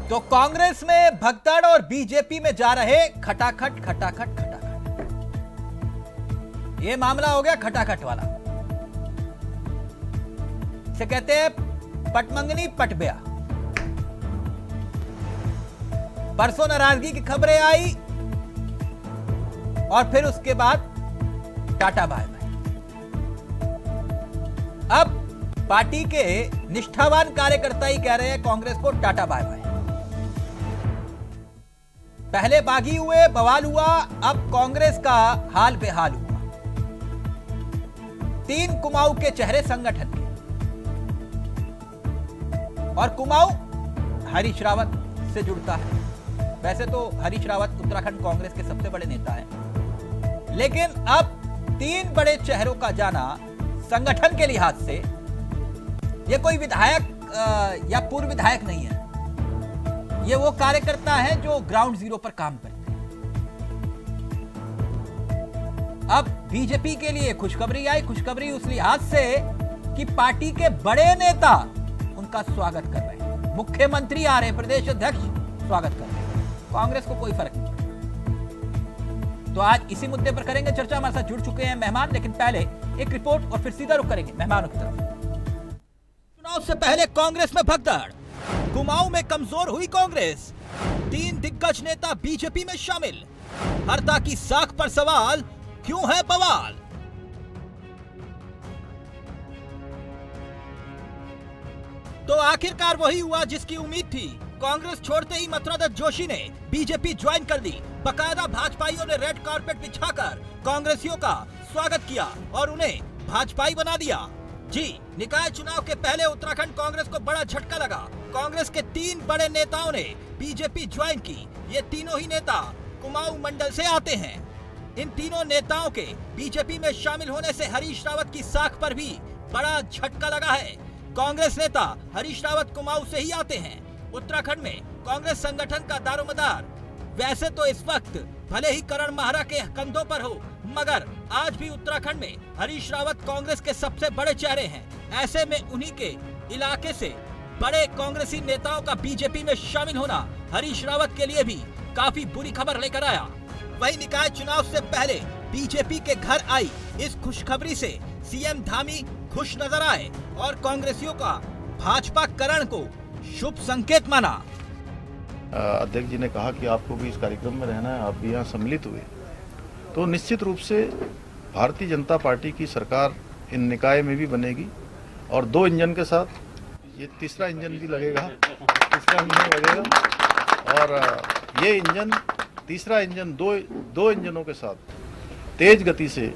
तो कांग्रेस में भगदड़ और बीजेपी में जा रहे खटाखट खटाखट खटाखट। ये मामला हो गया खटाखट वाला। इसे कहते हैं पटमंगनी पटब्या। परसों नाराजगी की खबरें आई और फिर उसके बाद टाटा बाय बाय। अब पार्टी के निष्ठावान कार्यकर्ता ही कह रहे हैं कांग्रेस को टाटा बाय बाय। पहले बागी हुए, बवाल हुआ, अब कांग्रेस का हाल बेहाल हुआ। 3 कुमाऊं के चेहरे संगठन के, और कुमाऊं हरीश रावत से जुड़ता है। वैसे तो हरीश रावत उत्तराखंड कांग्रेस के सबसे बड़े नेता हैं, लेकिन अब 3 बड़े चेहरों का जाना संगठन के लिहाज से, यह कोई विधायक या पूर्व विधायक नहीं है। ये वो कार्यकर्ता है जो ग्राउंड जीरो पर काम करते हैं। अब बीजेपी के लिए खुशखबरी आई। खुशखबरी उस लिहाज से कि पार्टी के बड़े नेता उनका स्वागत कर रहे हैं। मुख्यमंत्री आ रहे, प्रदेश अध्यक्ष स्वागत कर रहे हैं। कांग्रेस को कोई फर्क नहीं पड़ता। तो आज इसी मुद्दे पर करेंगे चर्चा। हमारे साथ जुड़ चुके हैं मेहमान, लेकिन पहले एक रिपोर्ट और फिर सीधा रुख करेंगे मेहमानों की तरफ। चुनाव से पहले कांग्रेस में भगदड़, कुमाऊं में कमजोर हुई कांग्रेस, 3 दिग्गज नेता बीजेपी में शामिल, हरता की साख पर सवाल, क्यों है बवाल। तो आखिरकार वही हुआ जिसकी उम्मीद थी। कांग्रेस छोड़ते ही मथुरादत्त जोशी ने बीजेपी ज्वाइन कर ली। बकायदा भाजपाइयों ने रेड कारपेट बिछाकर कांग्रेसियों का स्वागत किया और उन्हें भाजपाई बना दिया। जी, निकाय चुनाव के पहले उत्तराखंड कांग्रेस को बड़ा झटका लगा। कांग्रेस के 3 बड़े नेताओं ने बीजेपी ज्वाइन की। ये तीनों ही नेता कुमाऊं मंडल से आते हैं। इन तीनों नेताओं के बीजेपी में शामिल होने से हरीश रावत की साख पर भी बड़ा झटका लगा है। कांग्रेस नेता हरीश रावत कुमाऊं से ही आते हैं। उत्तराखंड में कांग्रेस संगठन का दारोमदार वैसे तो इस वक्त भले ही करण माहरा के कंधों पर हो, मगर आज भी उत्तराखंड में हरीश रावत कांग्रेस के सबसे बड़े चेहरे हैं। ऐसे में उन्हीं के इलाके से बड़े कांग्रेसी नेताओं का बीजेपी में शामिल होना हरीश रावत के लिए भी काफी बुरी खबर लेकर आया। वही निकाय चुनाव से पहले बीजेपी के घर आई इस खुशखबरी से सीएम धामी खुश नजर आए और कांग्रेसियों का भाजपा करण को शुभ संकेत माना। अध्यक्ष जी ने कहा कि आपको भी इस कार्यक्रम में रहना है, आप भी यहाँ सम्मिलित हुए, तो निश्चित रूप से भारतीय जनता पार्टी की सरकार इन निकाय में भी बनेगी और 2 इंजन के साथ ये तीसरा इंजन भी लगेगा। और ये इंजन, तीसरा इंजन, दो इंजनों के साथ तेज गति से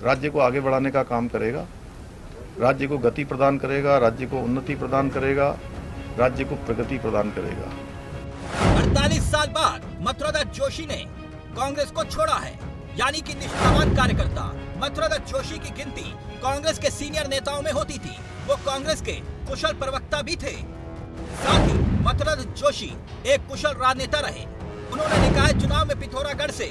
राज्य को आगे बढ़ाने का काम करेगा, राज्य को गति प्रदान करेगा, राज्य को उन्नति प्रदान करेगा, राज्य को प्रगति प्रदान करेगा। 48 साल बाद मथुरादत्त जोशी ने कांग्रेस को छोड़ा है, यानी कि निष्ठावान कार्यकर्ता मथुरादत्त जोशी की गिनती कांग्रेस के सीनियर नेताओं में होती थी। वो कांग्रेस के कुशल प्रवक्ता भी थे। साथ ही मथुरादत्त जोशी एक कुशल राजनेता रहे। उन्होंने निकाय चुनाव में पिथौरागढ़ से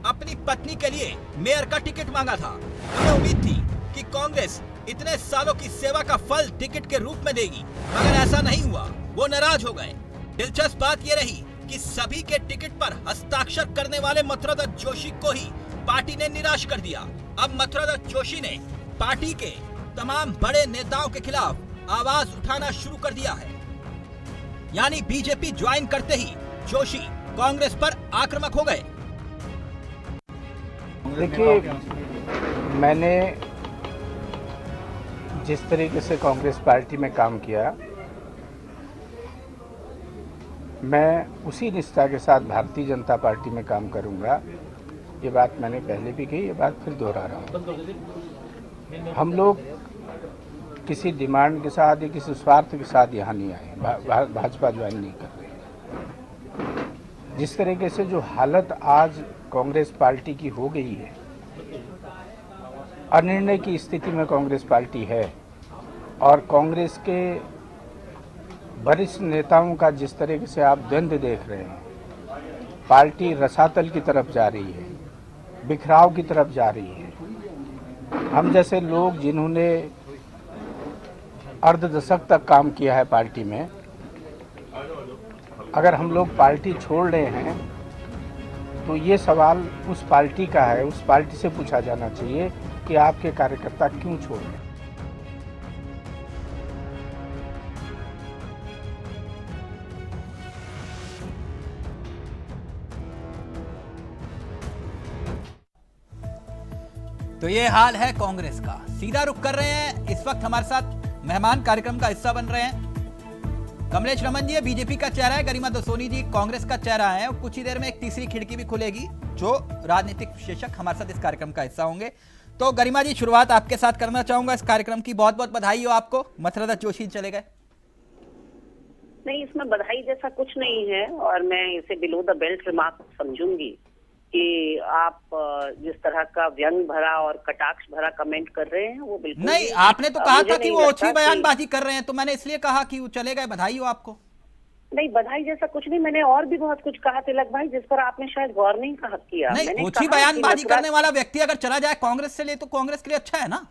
अपनी पत्नी के लिए मेयर का टिकट मांगा था। उन्हें उम्मीद थी कि कांग्रेस इतने सालों की सेवा का फल टिकट के रूप में देगी, मगर ऐसा नहीं हुआ। वो नाराज हो गए। दिलचस्प बात यह रही कि सभी के टिकट पर हस्ताक्षर करने वाले मथुरादत्त जोशी को ही पार्टी ने निराश कर दिया। अब मथुरादत्त जोशी ने पार्टी के तमाम बड़े नेताओं के खिलाफ आवाज उठाना शुरू कर दिया है। यानी बीजेपी ज्वाइन करते ही जोशी कांग्रेस पर आक्रामक हो गए। देखिए, मैंने जिस तरीके से कांग्रेस पार्टी में काम किया, मैं उसी निष्ठा के साथ भारतीय जनता पार्टी में काम करूंगा। ये बात मैंने पहले भी कही, ये बात फिर दोहरा रहा हूँ। हम लोग किसी डिमांड के साथ या किसी स्वार्थ के साथ यहाँ नहीं आए, भाजपा ज्वाइन नहीं कर रहे। जिस तरीके से जो हालत आज कांग्रेस पार्टी की हो गई है, अनिर्णय की स्थिति में कांग्रेस पार्टी है, और कांग्रेस के वरिष्ठ नेताओं का जिस तरीके से आप द्वंद्व देख रहे हैं, पार्टी रसातल की तरफ जा रही है, बिखराव की तरफ जा रही है। हम जैसे लोग जिन्होंने अर्ध दशक तक काम किया है पार्टी में, अगर हम लोग पार्टी छोड़ रहे हैं तो ये सवाल उस पार्टी का है, उस पार्टी से पूछा जाना चाहिए कि आपके कार्यकर्ता क्यों छोड़ रहे हैं। तो ये हाल है कांग्रेस का। सीधा रुख कर रहे हैं, इस वक्त हमारे साथ मेहमान कार्यक्रम का हिस्सा बन रहे हैं कमलेश रमन जी, बीजेपी का चेहरा है, गरिमा दसोनी जी कांग्रेस का चेहरा है, और कुछ ही देर में एक तीसरी खिड़की भी खुलेगी जो राजनीतिक विशेषज्ञ हमारे साथ इस कार्यक्रम का हिस्सा होंगे। तो गरिमा जी, शुरुआत आपके साथ करना चाहूंगा इस कार्यक्रम की। बहुत बहुत बधाई हो आपको, मथुरा दत्त जोशी चले गए। नहीं, इसमें बधाई जैसा कुछ नहीं है और मैं इसे बिलो द बेल्ट रिमार्क समझूंगी कि आप जिस तरह का व्यंग भरा और कटाक्ष भरा कमेंट कर रहे हैं वो बिल्कुल नहीं। आपने तो कहा था कि वो ओछी बयानबाजी कर रहे हैं, तो मैंने इसलिए कहा कि वो चले गए। बधाई हो आपको। नहीं, बधाई जैसा कुछ नहीं, मैंने और भी बहुत कुछ कहा तिलक भाई जिस पर आपने शायद गौर नहीं किया। नहीं, ओछी बयानबाजी करने वाला व्यक्ति अगर चला जाए कांग्रेस से ले तो कांग्रेस के लिए अच्छा है ना।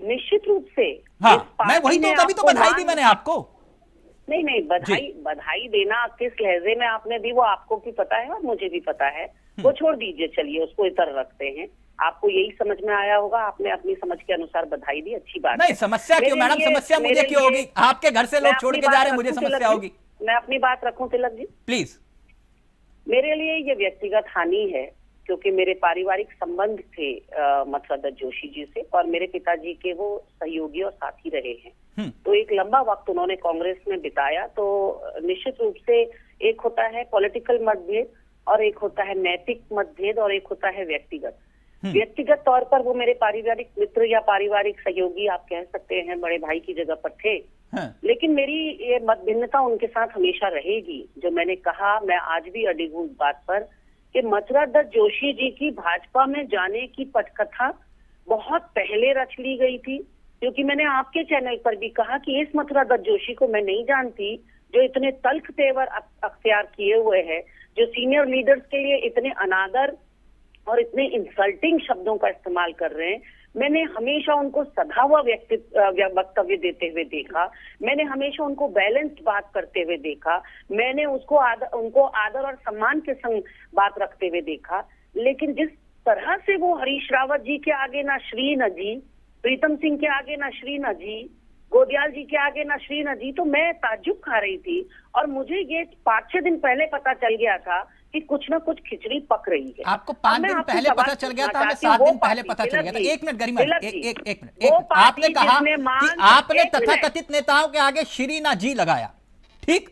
निश्चित रूप से। हाँ, मैं वही तो तभी तो बधाई दी मैंने आपको। नहीं, बधाई देना किस लहजे में आपने दी वो आपको भी पता है और मुझे भी पता है। वो छोड़ दीजिए, चलिए उसको इतर रखते हैं। आपको यही समझ में आया होगा, आपने अपनी समझ के अनुसार बधाई दी, अच्छी बात नहीं। समस्या क्यों मैडम, समस्या मुझे क्यों होगी? आपके घर से लोग छोड़ के जा रहे हैं, मुझे समस्या होगी। मैं अपनी बात रखूं तिलक जी प्लीज। मेरे लिए ये व्यक्तिगत हानि है क्योंकि मेरे पारिवारिक संबंध थे मथुरा दत्त जोशी जी से और मेरे पिताजी के वो सहयोगी और साथी रहे हैं। तो एक लंबा वक्त उन्होंने कांग्रेस में बिताया। तो निश्चित रूप से एक होता है पॉलिटिकल मतभेद और एक होता है नैतिक मतभेद और एक होता है व्यक्तिगत तौर पर वो मेरे पारिवारिक मित्र या पारिवारिक सहयोगी आप कह सकते हैं, बड़े भाई की जगह पर थे। लेकिन मेरी ये मत भिन्नता उनके साथ हमेशा रहेगी। जो मैंने कहा, मैं आज भी अडिग हूँ इस बात पर कि मथुरा दत्त जोशी जी की भाजपा में जाने की पटकथा बहुत पहले रच ली गई थी, क्योंकि मैंने आपके चैनल पर भी कहा कि इस मथुरा दत्त जोशी को मैं नहीं जानती जो इतने तल्ख तेवर अख्तियार किए हुए है, जो सीनियर लीडर्स के लिए इतने अनादर और इतने इंसल्टिंग शब्दों का इस्तेमाल कर रहे हैं। मैंने हमेशा उनको सधा हुआ वक्तव्य देते हुए देखा, मैंने हमेशा उनको बैलेंस्ड बात करते हुए देखा, मैंने उनको आदर और सम्मान के संग बात रखते हुए देखा। लेकिन जिस तरह से वो हरीश रावत जी के आगे ना श्री न जी, प्रीतम सिंह के आगे ना श्री न जी, गोदियाल जी के आगे ना श्री न जी, तो मैं ताज्जुब खा रही थी। और मुझे ये 5-6 दिन पहले पता चल गया था कि कुछ ना कुछ खिचड़ी पक रही है। आपको 5 दिन पहले पता चल गया था, हमें 7 दिन पहले पता चल गया था। एक मिनट गरिमा, एक मिनट। आपने कहा कि आपने तथाकथित नेताओं के आगे श्री ना जी लगाया, ठीक?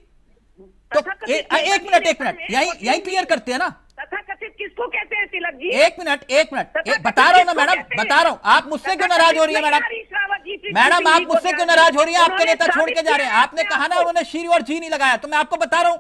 तो एक मिनट यही क्लियर करते हैं ना। तथाकथित किसको कहते हैं तिलक जी? एक मिनट बता रहा हूँ ना मैडम, बता रहा हूँ। आप मुझसे क्यों नाराज हो रही है मैडम, आप मुझसे क्यों नाराज हो रही है? आपके नेता छोड़ के जा रहे हैं। आपने कहा ना उन्होंने श्री और जी नहीं लगाया, तो मैं आपको बता रहा हूँ।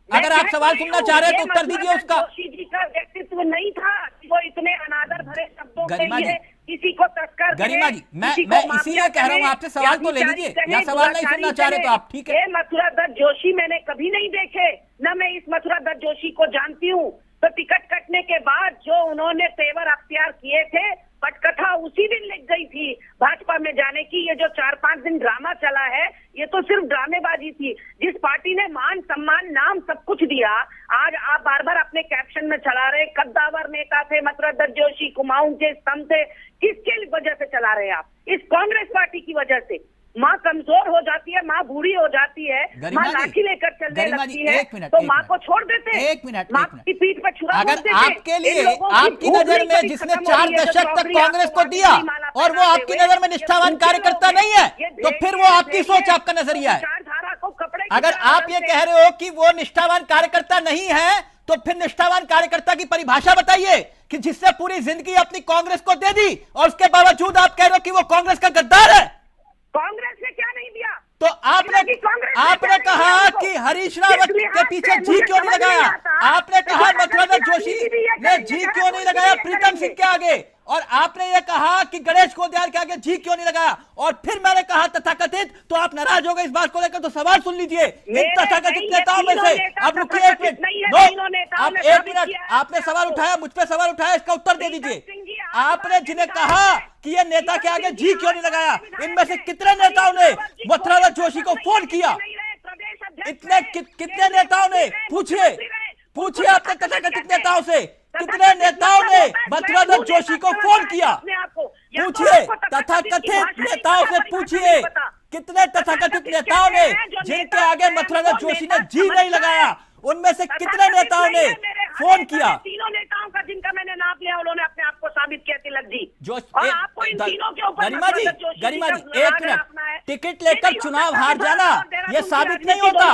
अगर आप सवाल सुनना चाह रहे हैं तो उत्तर दीजिए उसका। जोशी जी का व्यक्तित्व नहीं था, वो इतने अनादर भरे शब्दों के लिए किसी को तस्कर। गरिमा जी, मैं इसीलिए कह रहा हूँ आपसे सवाल तो ले लीजिए, या सवाल नहीं सुनना चाह रहे तो आप ठीक है। मथुरा दत्त जोशी मैंने कभी नहीं देखे, न मैं इस मथुरा दत्त जोशी को जानती हूँ। तो टिकट कटने के बाद जो उन्होंने तेवर अख्तियार किए थे, पटकथा उसी दिन लिख गई थी भाजपा में जाने की। ये जो 4-5 दिन ड्रामा चला है, ये तो सिर्फ ड्रामेबाजी थी। जिस पार्टी ने मान सम्मान नाम सब कुछ दिया, आज आप बार बार अपने कैप्शन में चला रहे कद्दावर नेता थे मथुरा दत्त जोशी, कुमाऊं के स्तंभ थे, किसके वजह से चला रहे आप? इस कांग्रेस पार्टी की वजह से। माँ कमजोर हो जाती है, माँ बूढ़ी हो जाती है, माँ लाठी लेकर चलने लगती है, तो माँ को छोड़ देते हैं। एक मिनट माँ की पीठ पर छुरा अगर आपके लिए आपकी नजर में जिसने 4 दशक तक कांग्रेस को दिया और वो आपकी नजर में निष्ठावान कार्यकर्ता नहीं है, तो फिर वो आपकी सोच, आपका नजरिया है। अगर आप ये कह रहे हो कि वो निष्ठावान कार्यकर्ता नहीं है, तो फिर निष्ठावान कार्यकर्ता की परिभाषा बताइए कि जिससे पूरी जिंदगी अपनी कांग्रेस को दे दी और उसके बावजूद आप कह रहे हो कि वो कांग्रेस का गद्दार है। कांग्रेस ने क्या नहीं दिया? तो आपने कहा कि हरीश रावत के पीछे जी क्यों नहीं लगाया? आपने कहा मथुरा दत्त जोशी ने जी क्यों नहीं लगाया प्रीतम सिंह के आगे? और आपने ये कहा कि गणेश गोदियाल के आगे जी क्यों नहीं लगाया? और फिर मैंने कहा तथाकथित, तो आप नाराज हो गए इस बात को लेकर। तो सवाल सुन लीजिए इन तथाकथित नेताओं में से। अब रुकिए एक मिनट, आप एक मिनट, आपने सवाल उठाया, मुझ पे सवाल उठाया, इसका उत्तर दे दीजिए। आपने जिन्हें कहा कि ये नेता के आगे जी क्यों नहीं लगाया, इनमें से कितने नेताओं ने मथुरा दत्त जोशी को फोन किया? कितने नेताओं ने पूछिए आपने तथाकथित नेताओं से, कितने नेताओं ने मथुरादास जोशी को फोन किया? पूछिए तथाकथित नेताओं से, पूछिए कितने तथाकथित नेताओं ने जिनके आगे मथुरादास जोशी ने जी नहीं लगाया, उनमें से कितने नेताओं ने फोन किया? तीनों नेताओं का जिनका मैंने नाम लिया उन्होंने अपने आप को साबित किया तिलक जी। आपको इन तीनों के ऊपर गरिमा जी एक मिनट, टिकट लेकर चुनाव हार जाना ये साबित नहीं होता।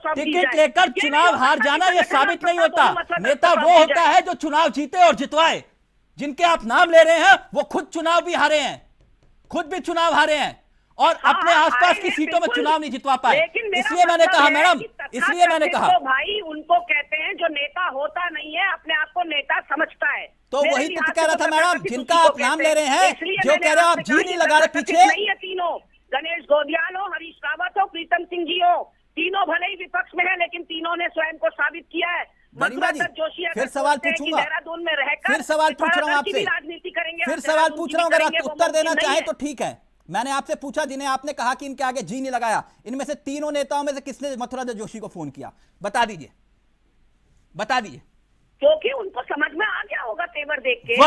टिकट लेकर चुनाव हार जाना ये साबित नहीं होता। नेता वो होता है जो चुनाव जीते और जितवाए। जिनके आप नाम ले रहे हैं वो खुद चुनाव भी हारे हैं, खुद भी चुनाव हारे हैं और अपने आसपास की सीटों में चुनाव नहीं जितवा पाए। इसलिए मैंने कहा मैडम, इसलिए मैंने कहा भाई उनको कहते हैं जो नेता होता नहीं है, अपने आप को नेता समझता है। तो वही तो कह रहा था मैडम, जिनका आप नाम ले रहे हैं, जो कह रहे हो आप जी नहीं लगा रहे पीछे। नहीं है तीनों, गणेश गोदियाल हो, हरीश रावत हो, प्रीतम सिंह जी हो, तीनों भले ही विपक्ष में है लेकिन तीनों ने स्वयं को साबित किया है। मथुरादास जोशी फिर सवाल पूछूंगा, देहरादून में रहकर फिर सवाल पूछ रहा हूँ आपसे, राजनीति करेंगे, फिर सवाल पूछ रहा हूँ। अगर आप उत्तर देना चाहें तो ठीक है। मैंने आपसे पूछा जिन्हें आपने कहा कि इनके आगे जी नहीं लगाया, इनमें से तीनों नेताओं में से किसने मथुरादास जोशी को फोन किया? बता दीजिए, बता दीजिए। क्योंकि उनको समझ में आ गया होगा तेवर देख के।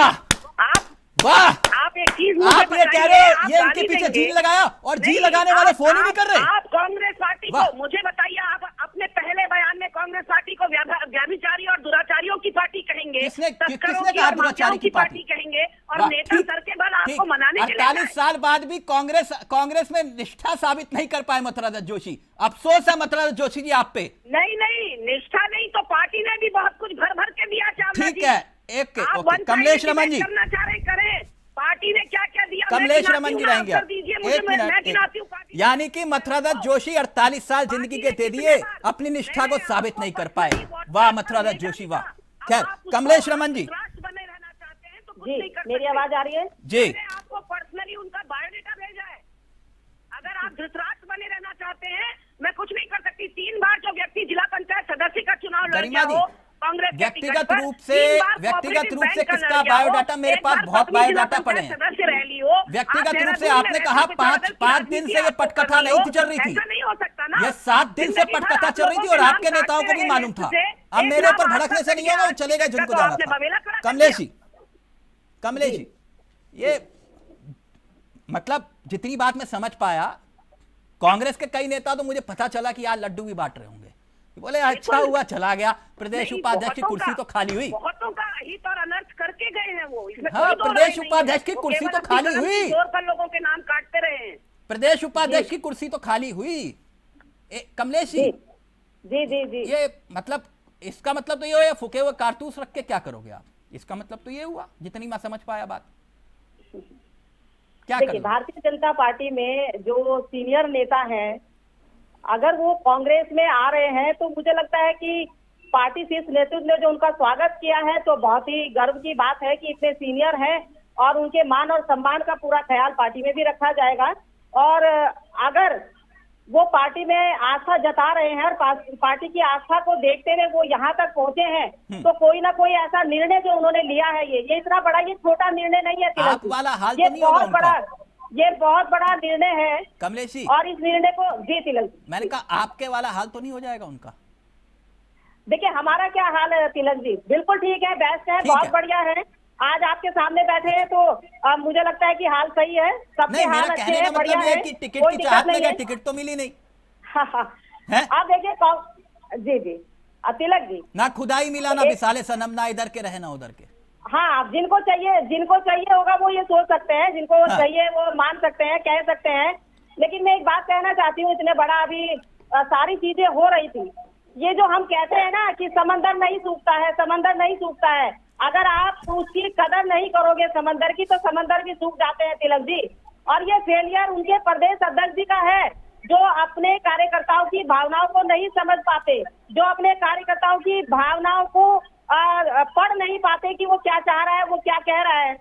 वाह, आप एक चीज आप ये कह रहे हो ये इनके पीछे जी लगाया और जी लगाने वाले फोन ही नहीं कर रहे। आप कांग्रेस पार्टी को मुझे बताइए, आप अपने पहले बयान में कांग्रेस पार्टी को व्याभिचारी और दुराचारियों की पार्टी कहेंगे, किसने कहा दुराचारी की पार्टी कहेंगे, और नेता सर के बल आपको मनाने के लिए 48 साल बाद भी कांग्रेस में निष्ठा साबित नहीं कर पाए मथुरादास जोशी। अफसोस है मथुरादास जोशी जी आप पे। नहीं, निष्ठा नहीं तो पार्टी ने भी बहुत कुछ भर भर के दिया। ठीक है, एक कमलेश रमन जी करना चाह रहे करें, पार्टी ने क्या क्या दिया? कमलेश रमन जी रहेंगे एक मिनट। यानी कि मथुरादास जोशी 48 साल जिंदगी के दे दिए, अपनी निष्ठा को साबित नहीं कर पाए। वाह मथुरादास जोशी वाह। खैर कमलेश रमन जी, बने रहना चाहते हैं तो कुछ नहीं कर सकते। मेरी आवाज आ रही है जी? आपको पर्सनली उनका बायोडेटा भेजा है। अगर आप धृतराष्ट्र बने रहना चाहते हैं, मैं कुछ नहीं कर सकती। 3 बार जो व्यक्ति जिला पंचायत सदस्य का चुनाव लड़ गया हो कांग्रेस व्यक्तिगत रूप से किसका बायोडाटा? मेरे पास बहुत बायोडाटा पड़े हैं। व्यक्तिगत रूप से आपने कहा 5 दिन से ये पटकथा नहीं चल रही थी, नहीं हो सकता ना। ये 7 दिन से पटकथा चल रही थी और आपके नेताओं को भी मालूम था। अब मेरे ऊपर भड़कने से नहीं होगा, वो चलेगा जिनको जाना था। कमलेश जी ये मतलब जितनी बात मैं समझ पाया, कांग्रेस के कई नेता तो मुझे पता चला कि यार लड्डू भी बांट रहे होंगे। बोले अच्छा हुआ चला गया, प्रदेश उपाध्यक्ष की कुर्सी तो खाली हुई। बहुतों का हित और अनर्थ करके गए हैं वो। हाँ, प्रदेश उपाध्यक्ष की कुर्सी तो खाली हुई। लोगों के नाम काटते रहे हैं। प्रदेश उपाध्यक्ष की कुर्सी तो खाली हुई। कमलेश जी जी ये मतलब इसका मतलब तो ये हुआ फूके हुए कारतूस रख के क्या करोगे आप? इसका मतलब तो ये हुआ जितनी मैं समझ पाया बात। क्या करोगे? भारतीय जनता पार्टी में जो सीनियर नेता हैं, अगर वो कांग्रेस में आ रहे हैं तो मुझे लगता है कि पार्टी शीर्ष नेतृत्व ने जो उनका स्वागत किया है तो बहुत ही गर्व की बात है कि इतने सीनियर हैं और उनके मान और सम्मान का पूरा ख्याल पार्टी में भी रखा जाएगा। और अगर वो पार्टी में आस्था जता रहे हैं और पार्टी की आस्था को देखते हुए वो यहाँ तक पहुंचे हैं तो कोई ना कोई ऐसा निर्णय जो उन्होंने लिया है, ये इतना बड़ा, ये छोटा निर्णय नहीं है। आप वाला हाल ये तो नहीं होगा उनका। ये बहुत बड़ा निर्णय है कमलेश जी, और इस निर्णय को जी तिलक, मैंने कहा आपके वाला हाल तो नहीं हो जाएगा उनका। देखिए हमारा क्या हाल है तिलक जी, बिल्कुल ठीक है, बेस्ट है, बहुत बढ़िया है। आज आपके सामने बैठे हैं तो मुझे लगता है कि हाल सही है, सबके हाल अच्छे हैं, बढ़िया है। टिकट की चाहत में गए, टिकट तो मिली नहीं। आप देखिए जी तिलक जी, ना खुदाई मिला ना विसाले सनम, ना इधर के रहे ना उधर के। हाँ, जिनको चाहिए होगा वो ये सोच सकते हैं, जिनको चाहिए वो मान सकते हैं, कह सकते हैं। लेकिन मैं एक बात कहना चाहती हूँ, इतने बड़ा अभी सारी चीजें हो रही थी, ये जो हम कहते हैं ना कि समंदर नहीं सूखता है, समंदर नहीं सूखता है, अगर आप उसकी कदर नहीं करोगे समंदर की तो समंदर भी सूख जाते हैं तिलक जी। और ये फेलियर उनके प्रदेश अध्यक्ष जी का है जो अपने कार्यकर्ताओं की भावनाओं को नहीं समझ पाते, जो अपने कार्यकर्ताओं की भावनाओं को पढ़ नहीं पाते कि वो क्या चाह रहा है, वो क्या कह रहा है।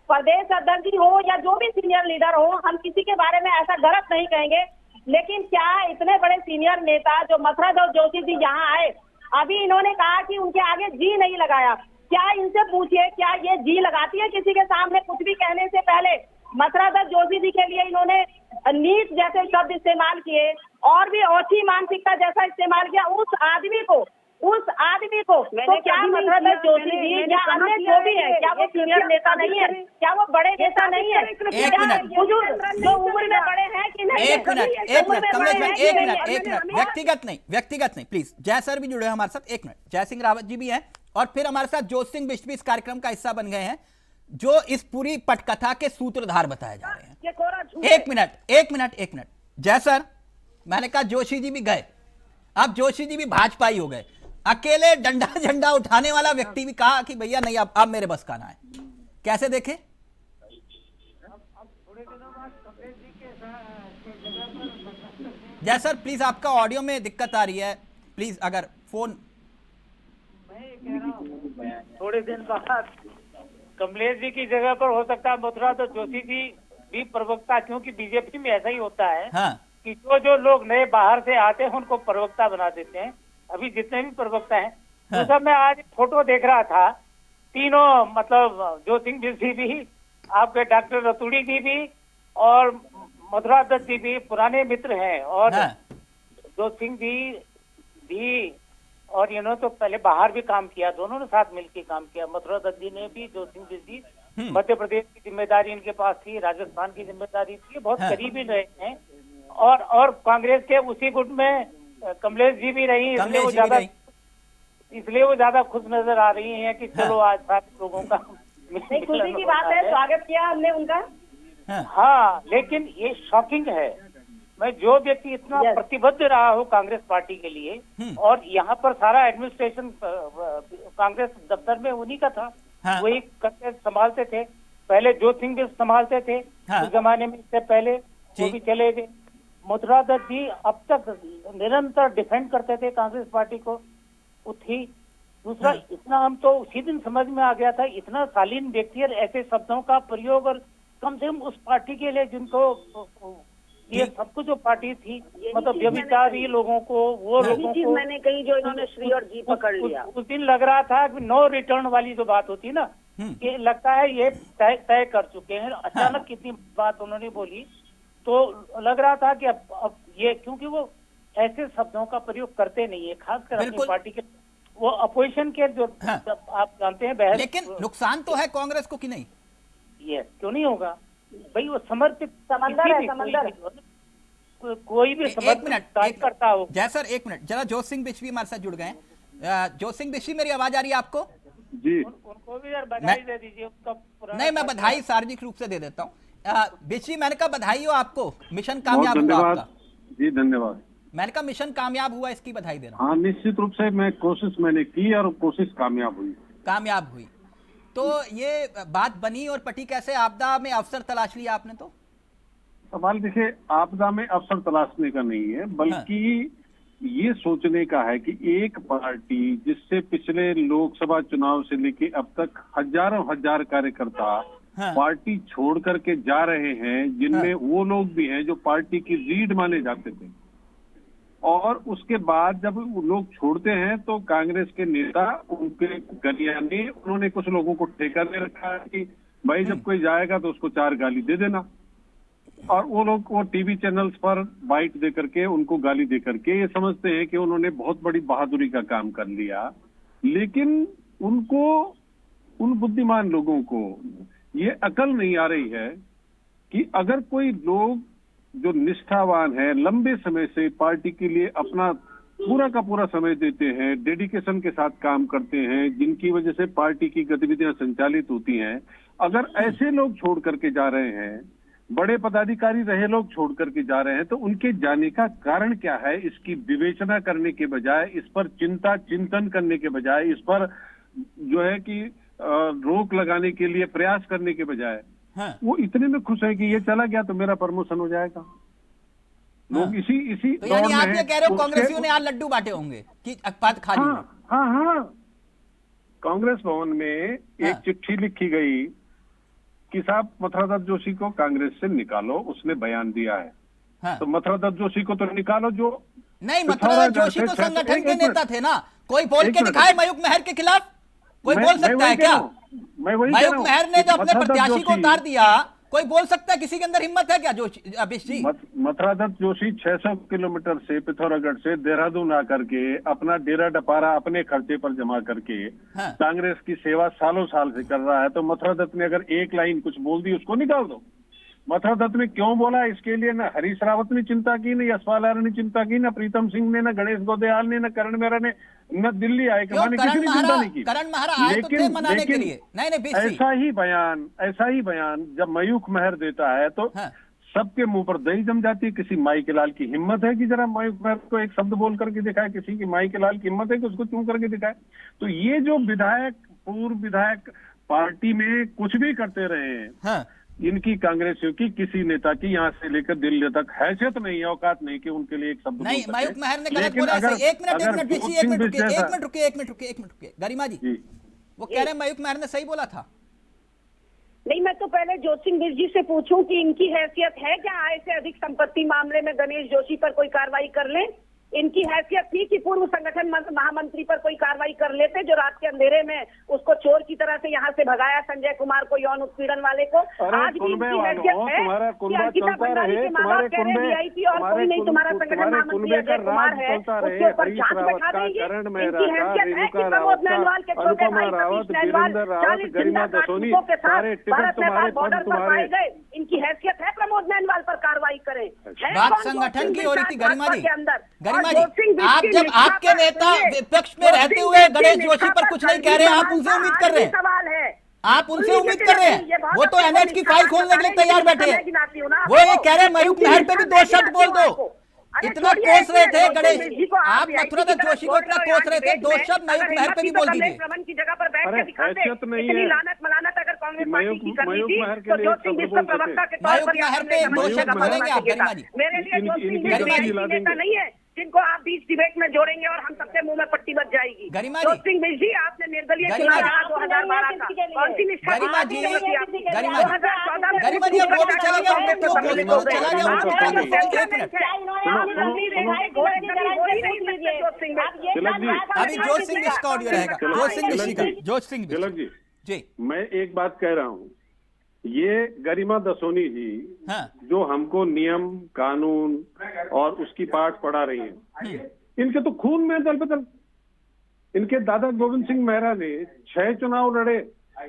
प्रदेश अध्यक्ष जी हो या जो भी सीनियर लीडर हो, हम किसी के बारे में ऐसा गलत नहीं कहेंगे, लेकिन क्या इतने बड़े सीनियर नेता जो मथुरादास जोशी जी यहाँ आए, अभी इन्होंने कहा कि उनके आगे जी नहीं लगाया, क्या इनसे पूछिए क्या ये जी लगाती है किसी के सामने कुछ भी कहने से पहले? मथुरा दत्त जोशी जी के लिए इन्होंने नीच जैसे शब्द इस्तेमाल किए और भी ओछी मानसिकता जैसा इस्तेमाल किया उस आदमी को तो क्या मथुरा दत्त जोशी जी या अन्य जो भी है, क्या वो सीनियर नेता नहीं है? क्या वो बड़े नेता नहीं है? एक मिनट। बुजुर्ग जो उम्र में बड़े हैं कि नहीं? एक मिनट कमलेश भाई, एक मिनट, व्यक्तिगत नहीं प्लीज। जय सर भी जुड़े हैं हमारे साथ, एक मिनट। जय सिंह रावत जी भी हैं और फिर हमारे साथ जोत सिंह बिष्ट भी इस कार्यक्रम का हिस्सा बन गए हैं, जो इस पूरी पटकथा के सूत्रधार बताए जा रहे हैं। एक मिनट। जय सर, मैंने कहा जोशी जी भी गए, अब जोशी जी भी भाजपाई हो गए। अकेले डंडा झंडा उठाने वाला व्यक्ति भी कहा कि भैया नहीं, अब मेरे बस का ना है। कैसे देखे? जय सर प्लीज, आपका ऑडियो में दिक्कत आ रही है, प्लीज अगर फोन। थोड़े दिन बाद कमलेश जी की जगह पर हो सकता है मथुरा तो जोशी जी भी प्रवक्ता, क्योंकि बीजेपी में ऐसा ही होता है हाँ। कि जो लोग नए बाहर से आते हैं उनको प्रवक्ता बना देते हैं। अभी जितने भी प्रवक्ता हैं हाँ। तो सब मैं आज फोटो देख रहा था, तीनों मतलब जो सिंह जी भी, आपके डॉक्टर रतूड़ी जी भी और मथुरा दत्त जी भी पुराने मित्र हैं, और हाँ। जो सिंह जी भी और इन्होंने तो पहले बाहर भी काम किया, दोनों ने साथ मिलकर काम किया। मथुरा दत्त जी ने भी, जो सिंह जी मध्य प्रदेश की जिम्मेदारी इनके पास थी, राजस्थान की जिम्मेदारी थी, बहुत हाँ। करीबी रहे हैं। और कांग्रेस के उसी गुट में कमलेश जी भी रही, इसलिए वो ज्यादा खुश नजर आ रही हैं कि चलो आज सारे लोगों का नहीं, खुशी की बात है, स्वागत किया हमने उनका। हाँ, लेकिन ये शॉकिंग है। मैं जो व्यक्ति इतना प्रतिबद्ध रहा हूँ कांग्रेस पार्टी के लिए, और यहाँ पर सारा एडमिनिस्ट्रेशन कांग्रेस दफ्तर में उन्हीं का था, वही करते संभालते थे। पहले जो सिंह भी संभालते थे उस जमाने में, इससे पहले वो भी चले गए। मथुरा दत्त जी अब तक निरंतर डिफेंड करते थे कांग्रेस पार्टी को, थी। दूसरा, इतना हम तो उसी दिन समझ में आ गया था, इतना शालीन व्यक्ति और ऐसे शब्दों का प्रयोग, और कम से कम उस पार्टी के लिए जिनको ये सब कुछ जो पार्टी थी, मतलब व्यभिचारी लोगों को, वो लोगों को मैंने कही जो इन्होंने श्री और जी पकड़ लिया। उस दिन लग रहा था कि नो रिटर्न वाली जो बात होती ना, ये लगता है ये तय कर चुके हैं। अचानक कितनी बात उन्होंने बोली, तो लग रहा था कि अब ये, क्योंकि वो ऐसे शब्दों का प्रयोग करते नहीं है, खासकर अपनी पार्टी के, वो अपोजिशन के जो आप जानते हैं बहस। लेकिन नुकसान तो है कांग्रेस को कि नहीं? ये क्यों नहीं होगा भाई, वो समर्पित समंदर है, समंदर। कोई भी समर्पित करता हो। जय सर एक मिनट, जरा जोत सिंह बिष्ट भी हमारे साथ जुड़ गए। जोत सिंह बिष्ट, मेरी आवाज आ रही है आपको? जी। उनको भी यार बधाई दे दीजिए, उसका नहीं, मैं बधाई सार्वजनिक रूप से दे देता हूँ। बिष्ट जी, मैंने कहा बधाई हो आपको, मिशन कामयाब हुआ आपका। जी धन्यवाद। मैंने कहा मिशन कामयाब हुआ, इसकी बधाई दे रहा हूँ। हाँ, निश्चित रूप से मैंने की और कोशिश कामयाब हुई। तो ये बात बनी और पटी कैसे? आपदा में अवसर तलाश लिया आपने? तो सवाल देखिए, आपदा में अवसर तलाशने का नहीं है, बल्कि ये सोचने का है कि एक पार्टी जिससे पिछले लोकसभा चुनाव से लेके अब तक हजारों हजार कार्यकर्ता पार्टी छोड़ करके जा रहे हैं, जिनमें वो लोग भी हैं जो पार्टी की रीढ़ माने जाते थे, और उसके बाद जब लोग छोड़ते हैं तो कांग्रेस के नेता, उनके गलियाने, उन्होंने कुछ लोगों को ठेका दे रखा है कि भाई जब कोई जाएगा तो उसको 4 गाली दे देना, और वो लोग वो टीवी चैनल्स पर बाइट दे करके, उनको गाली दे करके ये समझते हैं कि उन्होंने बहुत बड़ी बहादुरी का काम कर लिया। लेकिन उनको, उन बुद्धिमान लोगों को ये अकल नहीं आ रही है कि अगर कोई लोग जो निष्ठावान है, लंबे समय से पार्टी के लिए अपना पूरा का पूरा समय देते हैं, डेडिकेशन के साथ काम करते हैं, जिनकी वजह से पार्टी की गतिविधियां संचालित होती हैं, अगर ऐसे लोग छोड़ करके जा रहे हैं, बड़े पदाधिकारी रहे लोग छोड़ करके जा रहे हैं, तो उनके जाने का कारण क्या है, इसकी विवेचना करने के बजाय, इस पर चिंतन करने के बजाय, इस पर जो है कि रोक लगाने के लिए प्रयास करने के बजाय, वो इतने में खुश है कि ये चला गया तो मेरा प्रमोशन हो जाएगा। लोग इसी तो यानी आप ये कह रहे हो कांग्रेसियों ने आज लड्डू बांटे होंगे कि पद खाली? हाँ। कांग्रेस भवन में एक चिट्ठी लिखी गई कि साहब मथुरा दत्त जोशी को कांग्रेस से निकालो, उसने बयान दिया है। तो मथुरा दत्त जोशी को तो निकालो। जो नहीं, मथुरा दत्त जोशी तो संगठन के नेता थे ना, कोई बोल के दिखाए मयूख महर के खिलाफ? कोई बोल सकता है क्या? मयूख महर ने जो अपने प्रत्याशी को उतार दिया, कोई बोल सकता है, किसी के अंदर हिम्मत है क्या जोशी अभिष जी? मथुरा दत्त जोशी 600 किलोमीटर से पिथौरागढ़ से देहरादून आकर के अपना डेरा डपारा अपने खर्चे पर जमा करके हाँ। कांग्रेस की सेवा सालों साल से कर रहा है। तो मथुरा दत्त ने अगर एक लाइन कुछ बोल दी उसको निकाल दो। मथुरा दत्त ने क्यों बोला इसके लिए न हरीश रावत ने चिंता की, न यशपाल आर्य ने चिंता की, न प्रीतम सिंह ने, न गणेश गोदयाल ने, न करण मेहरा ने, न दिल्ली हाईकमान ने, किसी ने चिंता नहीं की। करण महरा आए तो थे मनाने के लिए। नहीं ऐसा ही बयान जब मयूख महर देता है तो हाँ। सबके मुंह पर दही जम जाती है। किसी माई के लाल की हिम्मत है कि जरा मयूख महर को एक शब्द बोल करके दिखाए, किसी की माई के लाल की हिम्मत है कि उसको चूम करके दिखाए। तो ये जो विधायक पूर्व विधायक पार्टी में कुछ भी करते रहे हैं हाँ। इनकी कांग्रेसियों की किसी नेता की यहाँ से लेकर दिल्ली तक हैसियत नहीं है, औकात नहीं कि उनके लिए एक शब्द नहीं, बोल मयूख सके। महर ने गलत लेकिन बोला। अगर- एक मिनट अगर रुकिए, जोत एक सिंह मिनट बिष्ट जैसा- रुकिए गरिमा जी, जी वो कह रहे हैं मयूख महर ने सही बोला था। नहीं, मैं तो पहले ज्योति सिंह बिष्ट जी से पूछूं कि इनकी हैसियत है क्या आय से अधिक संपत्ति मामले में गणेश जोशी पर कोई कार्रवाई कर ले? इनकी हैसियत थी कि पूर्व संगठन महामंत्री पर कोई कार्रवाई कर लेते जो रात के अंधेरे में उसको चोर की तरह से यहाँ से भगाया संजय कुमार को, यौन उत्पीड़न वाले को। आज भी इनकी हैसियत है कि अंकिता भंडारी के माँ बाप कह रहे वीआईपी और कोई नहीं, तुम्हारा संगठन महामंत्री अजय कुमार है, उसके ऊपर जांच बैठा देंगे। इनकी हैसियत है कि प्रमोद नैनवाल के छोटे भाई सतीश नैनवाल 40 जिंदा कारतूसों के साथ भारत नेपाल बॉर्डर पर पाए गए। इनकी हैसियत है प्रमोद नैनवाल पर कार्रवाई करें। बात संगठन की हो रही थी गरिमा जी। गरिमा जी, ज्योति सिंह बिष्ट आप की जब निष्ठा आपके पर नेता सुनिए, विपक्ष में ज्योति रहते सिंह हुए बिष्ट की गणेश निष्ठा जोशी पर कुछ नहीं कह रहे हैं, आप उनसे उम्मीद कर रहे हैं। सवाल है, आप उनसे उम्मीद कर रहे हैं। वो तो एनएच की फाइल खोलने के लिए तैयार बैठे हैं। वो ये कह रहे हैं मयूख महर पे भी 2 शब्द बोल दो। इतना कोस रहे थे गणेश, आप मथुरा दत्त जोशी को इतना कोस रहे थे, 2 शब्द मयूख महर पे भी बोल दीजिए। रमन की जगह पर बैठ अरे के दिखाते हैसियत नहीं इतनी है। लानत मलानत अगर कांग्रेस पार्टी की करनी मयूख थी महर के तो लिए ज्योति सिंह शब्द बिष्ट बोल को प्रवक्ता के सकते तौर मयूख पर महर पे 2 शब्द बोलेंगे आप गरिमा जी? मेरे लिए ज्योति सिंह बिष्ट गरिमा जी, ऐसी नेता नहीं है जिनको आप बीच डिबेट में जोड़ेंगे और हम सबके मुंह में पट्टी बच जाएगी। गरिमा जी। ज्योति सिंह बिष्ट जी, आपने निर्दलीय गरिमा चुनाव जी। लड़ा 2012 का, कौन सी निष्ठा गरिमा जी, गरिमा जी, गरिमा जी, 2014 में गरिमा जी, अब वो भी चला गया, उनको क्यों बोल रहे हो? चला गया, उनको क्यों बोल रहे हो? एक मिनट। अभी जोत सिंह बिष्ट का ऑडियो रहेगा। जोत सिंह बिष्ट का, जोत सिंह तिलक बिष्ट जी, जी। मैं एक बात कह रहा हूँ, ये गरिमा दसोनी जी हाँ। जो हमको नियम कानून और उसकी पाठ पढ़ा रही हैं, इनके तो खून में दल बदल। इनके दादा गोविंद सिंह मेहरा ने 6 चुनाव लड़े,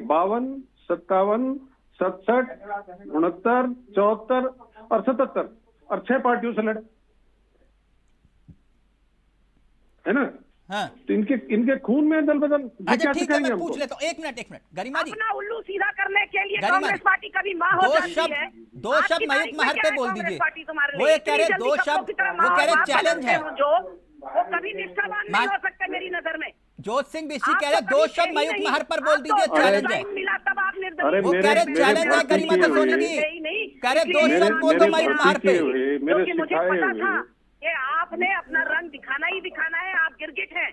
52, 57, 67, 69, 74 और 77 और 6 पार्टियों से लड़े, है ना? हाँ। तो इनके खून में दल बदल। अच्छा ठीक है, मैं पूछ लेता हूँ। एक मिनट गरिमा जी, अपना उल्लू सीधा करने के लिए गरिमा कांग्रेस जी, पार्टी कभी माँ हो जाती है। दो शब्द मयूख महर पे बोल दीजिए। वो ये कह रहे 2 शब्द, वो कह रहे चैलेंज है जो वो कभी निष्ठावान नहीं हो सकते मेरी नजर में। जोत सिंह बिष्ट कह रहे 2 शब्द मयूख महर पर बोल दीजिए, चैलेंज है। मिला तब आप अरे वो कह रहे चैलेंज है गरिमा दसोनी की, कह रहे 2 शब्द बोल दो मयूख महर पे। क्योंकि मुझे पता था कि आपने अपना रंग दिखाना ही दिखाना है, आप गिरगिट हैं।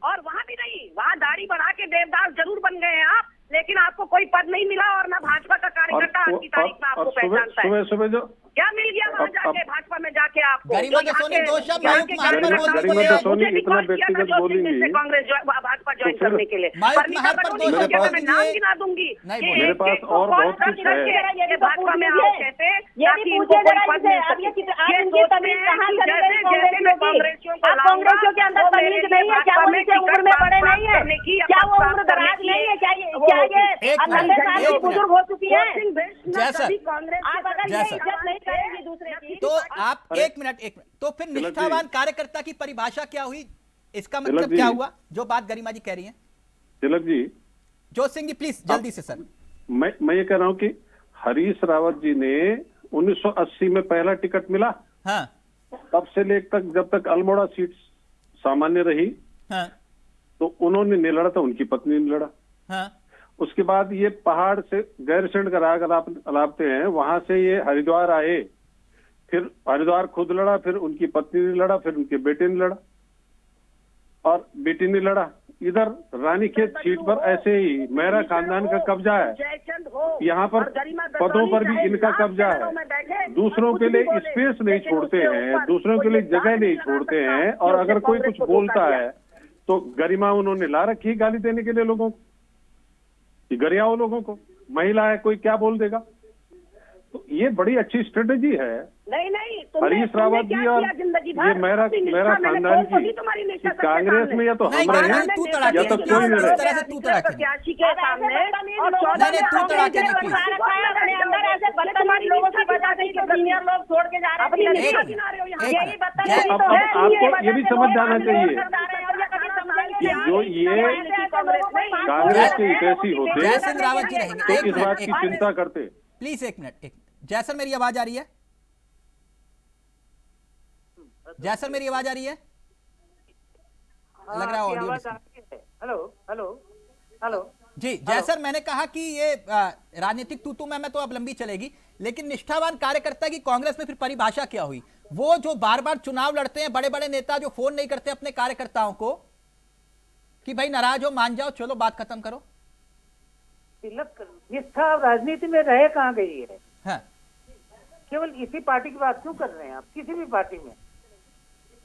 और वहाँ भी नहीं, वहाँ दाढ़ी बढ़ा के देवदास जरूर बन गए हैं आप, लेकिन आपको कोई पद नहीं मिला और ना भाजपा का कार्यकर्ता आज की तारीख में आपको पहचानता है। सुबह जो क्या मिल गया वहाँ जाके भाजपा में जाके आपको? गरिमा दसोनी 2 शब्द मयूख महर पर बोल गरिमा दीजिए। दसोनी इतना व्यक्तिगत बोलेंगी, कांग्रेस भाजपा ज्वाइन तो करने के लिए मयूख महर पर 2 शब्द बोल मैं नाम दीजिए। गिना दूंगी। नहीं, कि मेरे एक पास एक को और कौन बहुत सा कुछ है। करके ये भाजपा में आओ कहते हैं, ताकि इनको कोई पद मिल सके। ये सोचते हैं कि जैसे जैसे मैं कांग्रेसियों को कांग्रेसियों के अंदर तमीज नहीं है क्या? वो नीचे उम्र में बड़े नहीं है क्या? वो उम्र दराज नहीं है क्या? ये 90 साल की बुजुर्ग हो चुकी है। आप अगर ये इज्जत नहीं करेंगे दूसरे की तो आप एक मिनट तो फिर निष्ठावान कार्यकर्ता की परिभाषा क्या हुई? इसका मतलब क्या हुआ जो बात गरिमा जी कह रही हैं? तिलक जी, जोत सिंह जी प्लीज जल्दी से सर। मैं ये कह रहा हूँ कि हरीश रावत जी ने 1980 में पहला टिकट मिला, हाँ तब से लेकर जब तक अल्मोड़ा सीट सामान्य रही, हाँ तो उन्होंने नहीं लड़ा, तो उनकी पत्नी ने लड़ा। हाँ उसके बाद ये पहाड़ से गैरसैंण का राग अलापते हैं, वहां से ये हरिद्वार आए, फिर हरिद्वार खुद लड़ा, फिर उनकी पत्नी ने लड़ा, फिर उनके बेटे ने लड़ा और बेटी ने लड़ा। इधर रानीखेत सीट पर ऐसे ही मेरा खानदान का कब्जा है, यहाँ पर पदों पर भी इनका कब्जा है। दूसरों के लिए स्पेस नहीं छोड़ते हैं, दूसरों के लिए जगह नहीं छोड़ते हैं, और अगर कोई कुछ बोलता है तो गरिमा उन्होंने ला रखी है गाली देने के लिए लोगों को, गरियाओ लोगों को। महिला है, कोई क्या बोल देगा, तो ये बड़ी अच्छी स्ट्रेटेजी है। नहीं नहीं, हरीश रावत जी और ये मेरा खानदान की कांग्रेस में या तो हमारे हैं या तो कोई नहीं रहे। प्रत्याशी के सामने और 14 लोगों की वजह से सीनियर लोग छोड़ के जा रहे हैं। अब आपको ये भी समझ जाना चाहिए जो ये कांग्रेस के हितैषी होते जयसिंह रावत जी रहेंगे, तो इस बात की चिंता करते। प्लीज एक मिनट। जय सर, मेरी आवाज आ रही है? जय सर, मेरी आवाज आ रही है? लग रहा है ऑडियो। हेलो हेलो हेलो जी जय सर, मैंने कहा कि ये राजनीतिक तू मैं तो अब लंबी चलेगी, लेकिन निष्ठावान कार्यकर्ता की कांग्रेस में फिर परिभाषा क्या हुई? वो जो बार बार चुनाव लड़ते हैं, बड़े बड़े नेता जो फोन नहीं करते अपने कार्यकर्ताओं को कि भाई नाराज हो, मान जाओ, चलो बात खत्म करो। निष्ठा राजनीति में रह कहाँ गई है? हाँ। केवल इसी पार्टी की बात क्यों कर रहे हैं आप? किसी भी पार्टी में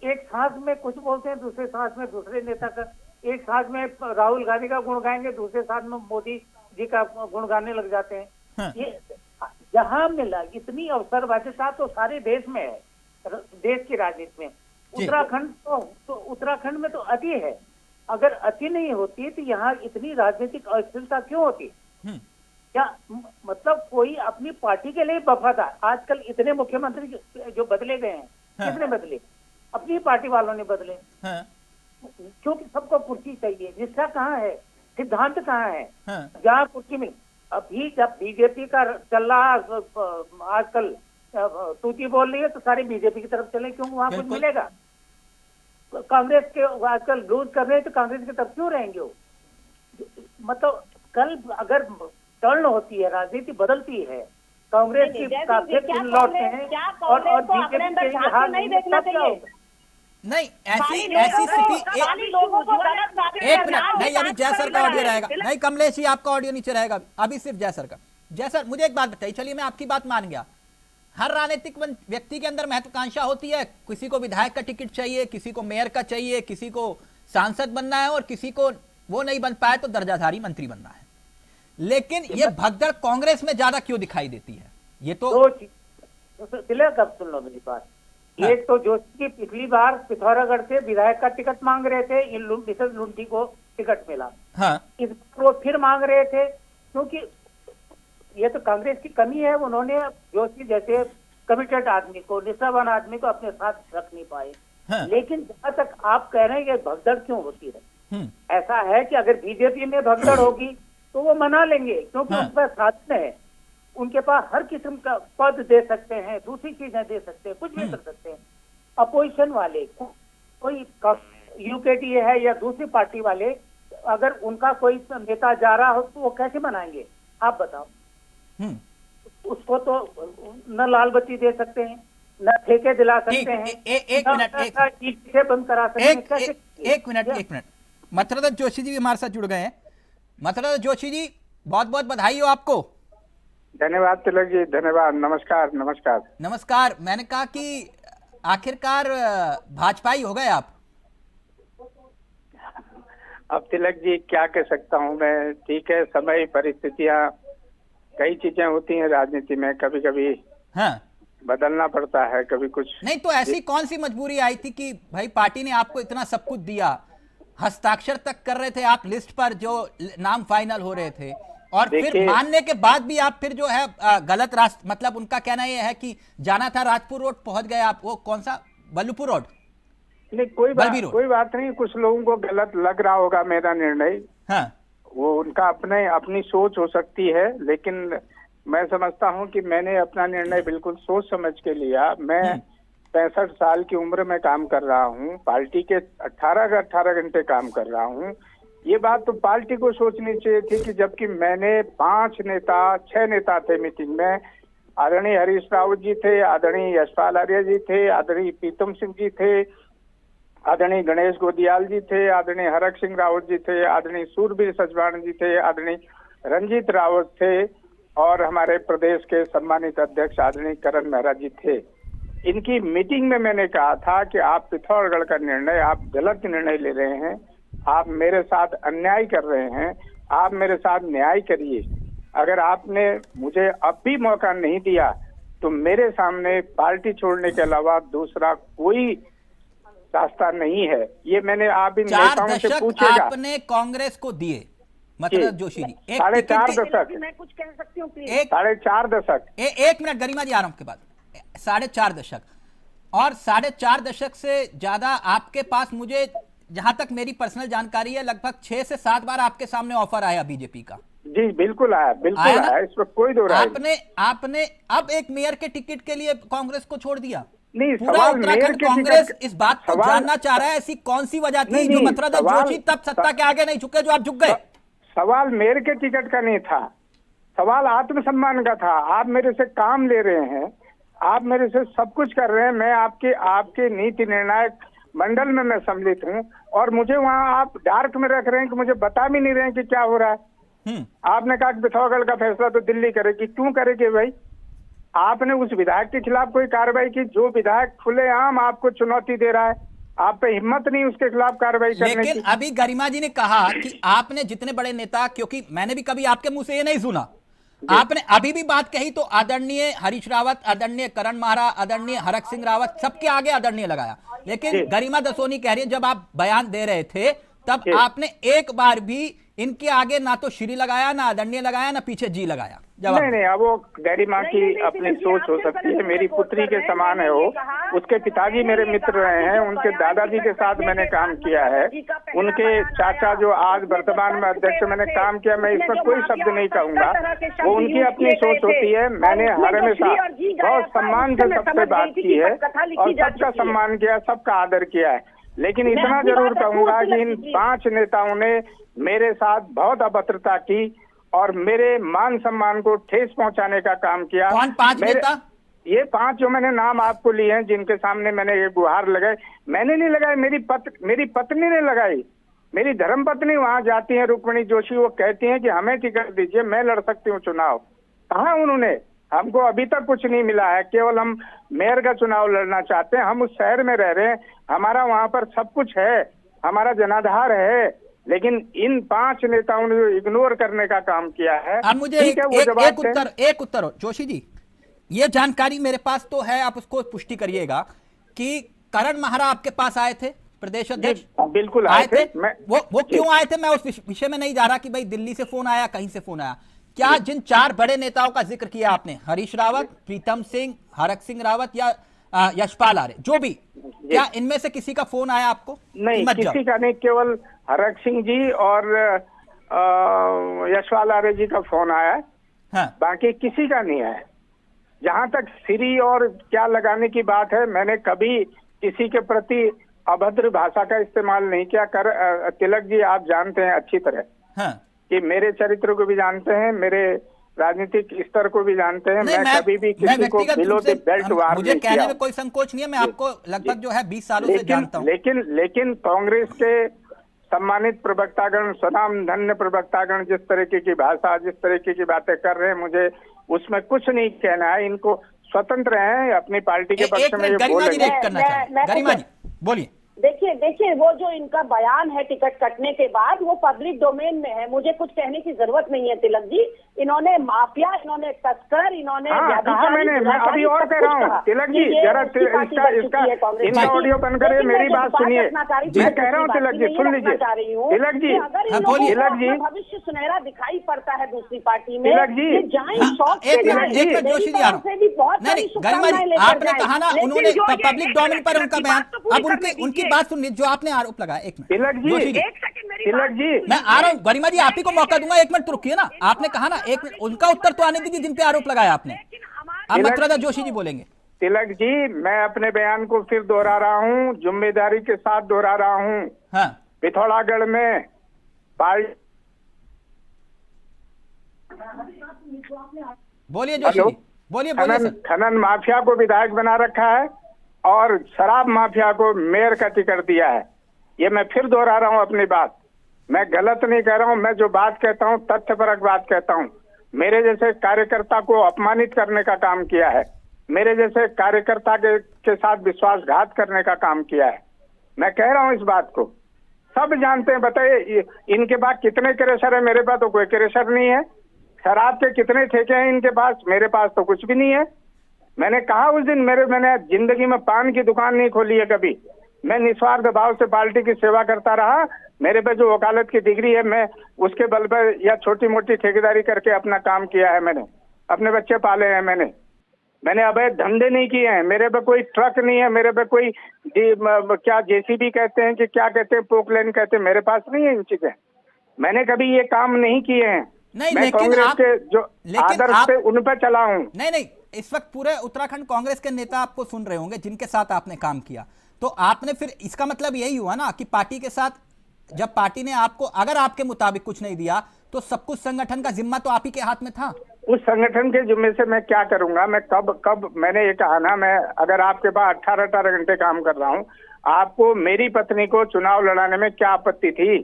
एक सांस में कुछ बोलते हैं, दूसरे सांस में दूसरे नेता का, एक सांस में राहुल गांधी का गुण गाएंगे, दूसरे सांस में मोदी जी का गुण गाने लग जाते हैं। हाँ। ये जहां मिला इतनी अवसरवादिता तो सारे देश में है, देश की राजनीति में। उत्तराखंड तो उत्तराखंड में तो अति है। अगर अति नहीं होती तो यहाँ इतनी राजनीतिक अस्थिरता क्यों होती? क्या मतलब कोई अपनी पार्टी के लिए वफादार? आजकल इतने मुख्यमंत्री जो बदले गए हैं, किसने बदले? अपनी पार्टी वालों ने बदले। क्योंकि सबको कुर्सी चाहिए। निष्ठा कहाँ है? सिद्धांत कहाँ है? जहाँ कुर्सी में अभी जब बीजेपी का चल रहा आजकल तूती बोल रही है तो सारे बीजेपी की तरफ चले, क्यों? वहाँ कुछ मिलेगा? कांग्रेस के आजकल लूज कर रहे हैं तो कांग्रेस की तरफ क्यों रहेंगे वो? मतलब कल अगर टर्न होती है, राजनीति बदलती है, कांग्रेस की लौटते हैं और बीजेपी के हाल नहीं देखना चाहिए। नहीं, ऐसी स्थिति एक मिनट नहीं, अभी जय सर का ऑडियो रहेगा। नहीं कमलेश जी, आपका ऑडियो नीचे रहेगा, अभी सिर्फ जय सर का। जय सर, मुझे एक बात बताइए। चलिए मैं आपकी बात मान गया, हर राजनीतिक व्यक्ति के अंदर महत्वाकांक्षा होती है। किसी को विधायक का टिकट चाहिए, किसी को मेयर का चाहिए, किसी को सांसद बनना है और किसी को वो नहीं बन पाए तो दर्जाधारी मंत्री बनना है। लेकिन ये भगदड़ कांग्रेस में ज्यादा क्यों दिखाई देती है? ये तो कब सुन लो मेरी बात। हाँ। एक तो जोशी की पिछली बार पिथौरागढ़ से विधायक का टिकट मांग रहे थे, मिसेस लुंठी को टिकट मिला। हाँ। इस बार वो फिर मांग रहे थे, क्योंकि ये तो कांग्रेस की कमी है। उन्होंने जोशी जैसे कमिटेड आदमी को, निष्ठावान आदमी को अपने साथ रख नहीं पाए। हाँ। लेकिन जहां तक आप कह रहे हैं कि भगदड़ क्यों होती है, ऐसा है कि अगर बीजेपी में भगदड़ होगी तो वो मना लेंगे, क्योंकि उन पर साधन है, उनके पास हर किस्म का पद दे सकते हैं, दूसरी चीजें दे सकते हैं, कुछ भी कर सकते हैं। अपोजिशन वाले कोई यूकेटी है या दूसरी पार्टी वाले, अगर उनका कोई नेता जा रहा हो तो वो कैसे मनाएंगे? आप बताओ। उसको तो न लाल बत्ती दे सकते हैं, न ठेके दिला सकते हैं, एक मिनट बंद करा सकते हैं। एक मिनट मथुरादास जोशी जी भी हमारे साथ जुड़ गए हैं। मथुरादास जोशी जी, बहुत बहुत बधाई हो आपको। धन्यवाद तिलक जी, धन्यवाद। नमस्कार नमस्कार नमस्कार। मैंने कहा कि आखिरकार भाजपाई हो गए आप। अब तिलक जी क्या कह सकता हूँ मैं। ठीक है, समय, परिस्थितियाँ, कई चीजें होती हैं राजनीति में, कभी कभी हाँ बदलना पड़ता है, कभी कुछ नहीं। तो ऐसी कौन सी मजबूरी आई थी कि भाई पार्टी ने आपको इतना सब कुछ दिया, हस्ताक्षर तक कर रहे थे आप लिस्ट पर जो नाम फाइनल हो रहे थे, और फिर मानने के बाद भी आप फिर जो है गलत रास्ते, मतलब उनका कहना ये है कि जाना था राजपुर रोड, पहुंच गए आप वो कौन सा बल्लूपुर रोड? नहीं, कोई बात नहीं। कुछ लोगों को गलत लग रहा होगा मेरा निर्णय। हाँ। वो उनका अपनी सोच हो सकती है, लेकिन मैं समझता हूं कि मैंने अपना निर्णय बिल्कुल सोच समझ के लिया। मैं 65 साल की उम्र में काम कर रहा हूं, पार्टी के 18 घंटे काम कर रहा हूं। ये बात तो पार्टी को सोचनी चाहिए थी कि जबकि मैंने 6 नेता थे मीटिंग में। आदरणीय हरीश रावत जी थे, आदरणीय यशपाल आर्य जी थे, आदरणीय प्रीतम सिंह जी थे, आदरणीय गणेश गोदियाल जी थे, आदरणीय हरक सिंह रावत जी थे, आदरणीय सूरबीर सचवाण जी थे, आदरणीय रंजीत रावत थे, और हमारे प्रदेश के सम्मानित अध्यक्ष आदरणीय करण मेहरा जी थे। इनकी मीटिंग में मैंने कहा था कि आप पिथौरागढ़ का निर्णय, आप गलत निर्णय ले रहे हैं, आप मेरे साथ अन्याय कर रहे हैं, आप मेरे साथ न्याय करिए। अगर आपने मुझे अब भी मौका नहीं दिया तो मेरे सामने पार्टी छोड़ने के अलावा दूसरा कोई रास्ता नहीं है। ये मैंने आप इन 4 नेताओं से दशक पूछेगा। आपने कांग्रेस को दिए, मतलब जोशी जी, एक 4.5 टिकट दशक, मैं कुछ कह सकती हूँ प्लीज? एक 4.5 दशक, एक मिनट गरिमा जी, आ रहा हूं आपके बाद। 4.5 दशक, और 4.5 दशक से ज्यादा आपके पास, मुझे जहां तक मेरी पर्सनल जानकारी है, लगभग 6 से 7 बार आपके सामने ऑफर आया बीजेपी का। जी बिल्कुल आया, बिल्कुल आया ना? आया, इस पर कोई दो राय नहीं। आपने अब एक मेयर के टिकट के लिए कांग्रेस को छोड़ दिया। नहीं, पूरा सवाल मेयर उत्तराखंड के कांग्रेस टिकट- इस बात को सवाल- जानना चाह रहा है, ऐसी कौन सी वजह थी नहीं, जो नहीं, मथुरा सवाल- जोशी तब सत्ता के आगे नहीं झुके जो आप झुक गए? सवाल मेयर के टिकट का नहीं था, सवाल आत्मसम्मान का था। आप मेरे से काम ले रहे हैं, आप मेरे से सब कुछ कर रहे हैं, मैं आपके नीति निर्णायक मंडल में मैं सम्मिलित हूँ, और मुझे वहाँ आप डार्क में रख रहे हैं कि मुझे बता भी नहीं रहे हैं कि क्या हो रहा है। आपने कहा कि पिथौरागढ़ का फैसला तो दिल्ली करेगी, क्यों करेगी भाई? आपने उस विधायक के खिलाफ कोई कार्रवाई की जो विधायक खुलेआम आपको चुनौती दे रहा है? आप पे हिम्मत नहीं उसके खिलाफ कार्रवाई करने की। लेकिन अभी गरिमा जी ने कहा कि आपने जितने बड़े नेता, क्योंकि मैंने भी कभी आपके मुंह से ये नहीं सुना, आपने अभी भी बात कही तो आदरणीय हरीश रावत, आदरणीय करण माहरा, आदरणीय हरक सिंह रावत, सबके आगे आदरणीय लगाया। लेकिन गरिमा दसोनी कह रही है, जब आप बयान दे रहे थे तब आपने एक बार भी इनके आगे ना तो श्री लगाया, ना आदरणीय लगाया, ना पीछे जी लगाया। नहीं, अब वो गरिमा की अपनी सोच हो सकती है। मेरी पुत्री के समान है वो, उसके पिताजी मेरे मित्र रहे हैं, उनके दादाजी के साथ मैंने काम किया है, उनके चाचा जो आज वर्तमान में अध्यक्ष मैंने काम किया, मैं इसमें कोई शब्द नहीं कहूंगा, वो उनकी अपनी सोच होती है। मैंने हमेशा बहुत सम्मान से सबसे बात की है और सबका सम्मान किया, सबका आदर किया है। लेकिन इतना जरूर कहूंगा कि इन 5 नेताओं ने मेरे साथ बहुत अभद्रता की और मेरे मान सम्मान को ठेस पहुंचाने का काम किया। कौन 5 नेता? ये 5 जो मैंने नाम आपको लिए हैं, जिनके सामने मैंने ये गुहार लगाई, मैंने नहीं लगाई, मेरी पत्नी ने लगाई। मेरी धर्मपत्नी वहां जाती है, रुक्मिणी जोशी, वो कहती हैं कि हमें टिकट दीजिए, मैं लड़ सकती हूँ चुनाव। कहाँ उन्होंने, हमको अभी तक कुछ नहीं मिला है, केवल हम मेयर का चुनाव लड़ना चाहते हैं। हम उस शहर में रह रहे हैं, हमारा वहां पर सब कुछ है, हमारा जनाधार है, लेकिन इन 5 नेताओं ने जो इग्नोर करने का काम किया है। अब मुझे एक उत्तर हो जोशी जी, ये जानकारी मेरे पास तो है, आप उसको पुष्टि करिएगा कि करण माहरा आपके पास आए थे, प्रदेश अध्यक्ष? बिल्कुल आए थे। वो क्यों आए थे? मैं उस विषय में नहीं जा रहा कि भाई दिल्ली से फोन आया, कहीं से फोन आया। क्या जिन 4 बड़े नेताओं का जिक्र किया आपने, हरीश रावत, प्रीतम सिंह, हरक सिंह रावत या यशपाल आर्य, जो भी, क्या इनमें से किसी का फोन आया आपको? नहीं, किसी का नहीं, केवल हरक सिंह जी और यशपाल आर्य जी का फोन आया है। हाँ। बाकी किसी का नहीं आया। जहां तक श्री और क्या लगाने की बात है, मैंने कभी किसी के प्रति अभद्र भाषा का इस्तेमाल नहीं किया। तिलक जी, आप जानते हैं अच्छी तरह कि मेरे चरित्र को भी जानते हैं, मेरे राजनीतिक स्तर को भी जानते हैं। मैं कभी भी किसी को बिलो द बेल्ट वार मुझे कहने में कोई संकोच नहीं है, मैं आपको लगभग जो है 20 सालों से जानता हूं। लेकिन कांग्रेस के सम्मानित प्रवक्तागण, स्वनाम धन्य प्रवक्तागण जिस तरीके की भाषा, जिस तरीके की बातें कर रहे हैं, मुझे उसमें कुछ नहीं कहना है। इनको स्वतंत्र हैं, अपनी पार्टी के पक्ष में ये बोलेंगे। गरिमा जी बोलिए। देखिए वो जो इनका बयान है टिकट कटने के बाद, वो पब्लिक डोमेन में है, मुझे कुछ कहने की जरूरत नहीं है। तिलक जी, इन्होंने माफिया, इन्होंने तस्कर, इन्होंने कहा मैं अभी और कह रहा हूँ। तिलक जी जरा इसका ऑडियो बंद करिए, मेरी बात सुनिए। मैं कह रहा हूँ तिलक जी, सुन लीजिए। तिलक जी, तिलक जी, भविष्य सुनहरा दिखाई पड़ता है दूसरी पार्टी में। तिलक जी, जोशी जी, गरिमा जी, आपने कहा ना उन्होंने पब्लिक डोमेन पर उनका बयान, अब उनकी बात सुनिए जो आपने आरोप लगाया। एक मिनट तिलक जी, मैं आ रहा हूँ। गरिमा जी, आप ही को मौका दूंगा, 1 मिनट तो रुकिए ना। आपने कहा ना 1 मिनट, उनका उत्तर तो आने दीजिए जिन पे आरोप लगाया आपने। अब मथुरा जोशी जी बोलेंगे। तिलक जी, मैं अपने बयान को फिर दोहरा रहा हूँ, जिम्मेदारी के साथ दोहरा रहा हूँ। हाँ। पिथौरागढ़ में बोलिए जोशी जी, बोलिए। खनन माफिया को विधायक बना रखा है और शराब माफिया को मेयर का टिकट दिया है। ये मैं फिर दोहरा रहा हूँ अपनी बात, मैं गलत नहीं कह रहा हूँ। मैं जो बात कहता हूँ तथ्यपरक बात कहता हूँ। मेरे जैसे कार्यकर्ता को अपमानित करने का काम किया है, मेरे जैसे कार्यकर्ता के साथ विश्वासघात करने का काम किया है। मैं कह रहा हूँ इस बात को, सब जानते हैं। बताइए इनके पास कितने क्रेशर है, मेरे पास तो कोई क्रेशर नहीं है। शराब के कितने ठेके हैं इनके पास? मेरे पास तो कुछ भी नहीं है। मैंने कहा उस दिन मैंने जिंदगी में पान की दुकान नहीं खोली है कभी। मैं निस्वार्थ भाव से पार्टी की सेवा करता रहा। मेरे पे जो वकालत की डिग्री है, मैं उसके बल पर या छोटी मोटी ठेकेदारी करके अपना काम किया है। मैंने अपने बच्चे पाले हैं। मैंने अवैध धंधे नहीं किए हैं। मेरे पे कोई ट्रक नहीं है, मेरे पे कोई क्या जेसीबी कहते हैं कि क्या कहते हैं, पोकलेन कहते हैं, मेरे पास नहीं है इन चीजें। मैंने कभी ये काम नहीं किए हैं। नहीं, मैं लेकिन कांग्रेस आप, के जो आदर्श पे उन पे चला हूँ। नहीं, इस वक्त पूरे उत्तराखंड कांग्रेस के नेता आपको सुन रहे होंगे जिनके साथ आपने काम किया, तो आपने फिर इसका मतलब यही हुआ ना कि पार्टी के साथ, जब पार्टी ने आपको अगर आपके मुताबिक कुछ नहीं दिया तो सब कुछ संगठन का जिम्मा तो आप ही के हाथ में था। उस संगठन के जिम्मे से मैं क्या करूंगा? मैं कब मैंने ये कहा ना, मैं अगर आपके पास 18 घंटे काम कर रहा हूँ, आपको मेरी पत्नी को चुनाव लड़ाने में क्या आपत्ति थी?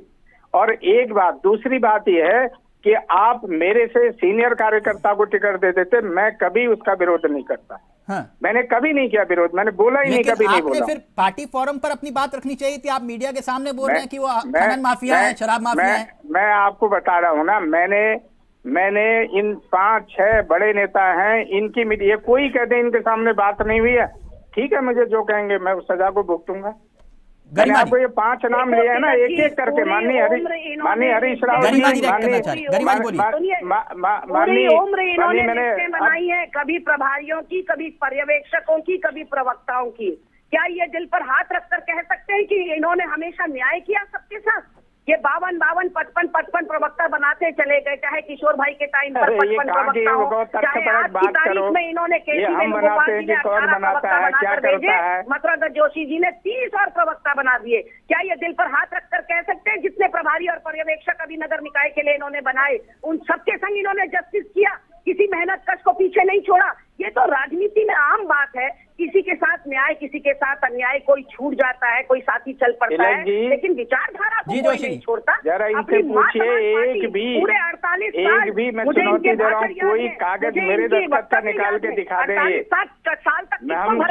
और एक बात, दूसरी बात यह है कि आप मेरे से सीनियर कार्यकर्ता को टिकट दे देते, मैं कभी उसका विरोध नहीं करता। हाँ। मैंने कभी नहीं किया विरोध, मैंने बोला ही नहीं, कभी नहीं बोला। फिर पार्टी फोरम पर अपनी बात रखनी चाहिए थी। आप मीडिया के सामने बोल रहे हैं कि वो खनन माफिया है, शराब माफिया है। मैं आपको बता रहा हूँ ना, मैंने इन 5-6 बड़े नेता हैं, इनकी मीडिया कोई कहते इनके सामने बात नहीं हुई है, ठीक है, मुझे जो कहेंगे मैं उस सजा को भुगतूंगा। मैंने आपको ये 5 नाम लिए हैं ना, एक एक करके। माननीय हरीश रावत जी, इन्होंने लिस्टें बनाई है, कभी प्रभारियों की, कभी पर्यवेक्षकों की, कभी प्रवक्ताओं की। क्या ये दिल पर हाथ रखकर कह सकते हैं कि इन्होंने हमेशा न्याय किया सबके साथ? ये 52, 55 प्रवक्ता बनाते चले गए, चाहे किशोर भाई के टाइम पर 55 प्रवक्ता हो, चाहे आज की तारीख में इन्होंने केसी वेणुगोपाल जी ने 18 प्रवक्ता बनाकर भेजे, मथुरा दत्त जोशी जी ने 30 और प्रवक्ता बना दिए। क्या ये दिल पर हाथ रखकर कह सकते हैं जितने प्रभारी और पर्यवेक्षक अभी नगर निकाय के लिए इन्होंने बनाए, उन सबके संग इन्होंने जस्टिस किया, किसी मेहनत कश को पीछे नहीं छोड़ा? ये तो राजनीति में आम बात है, किसी के साथ न्याय, किसी के साथ अन्याय, कोई छूट जाता है, कोई साथी चल पड़ता है, लेकिन विचारधारा को कोई नहीं छोड़ता। जरा इनसे पूछिए, एक भी पूरे 48 साल भी मैं चुनौती दे रहा हूँ, कोई कागज मेरे दस्तखत का निकाल के दिखा दे। 48 साल तक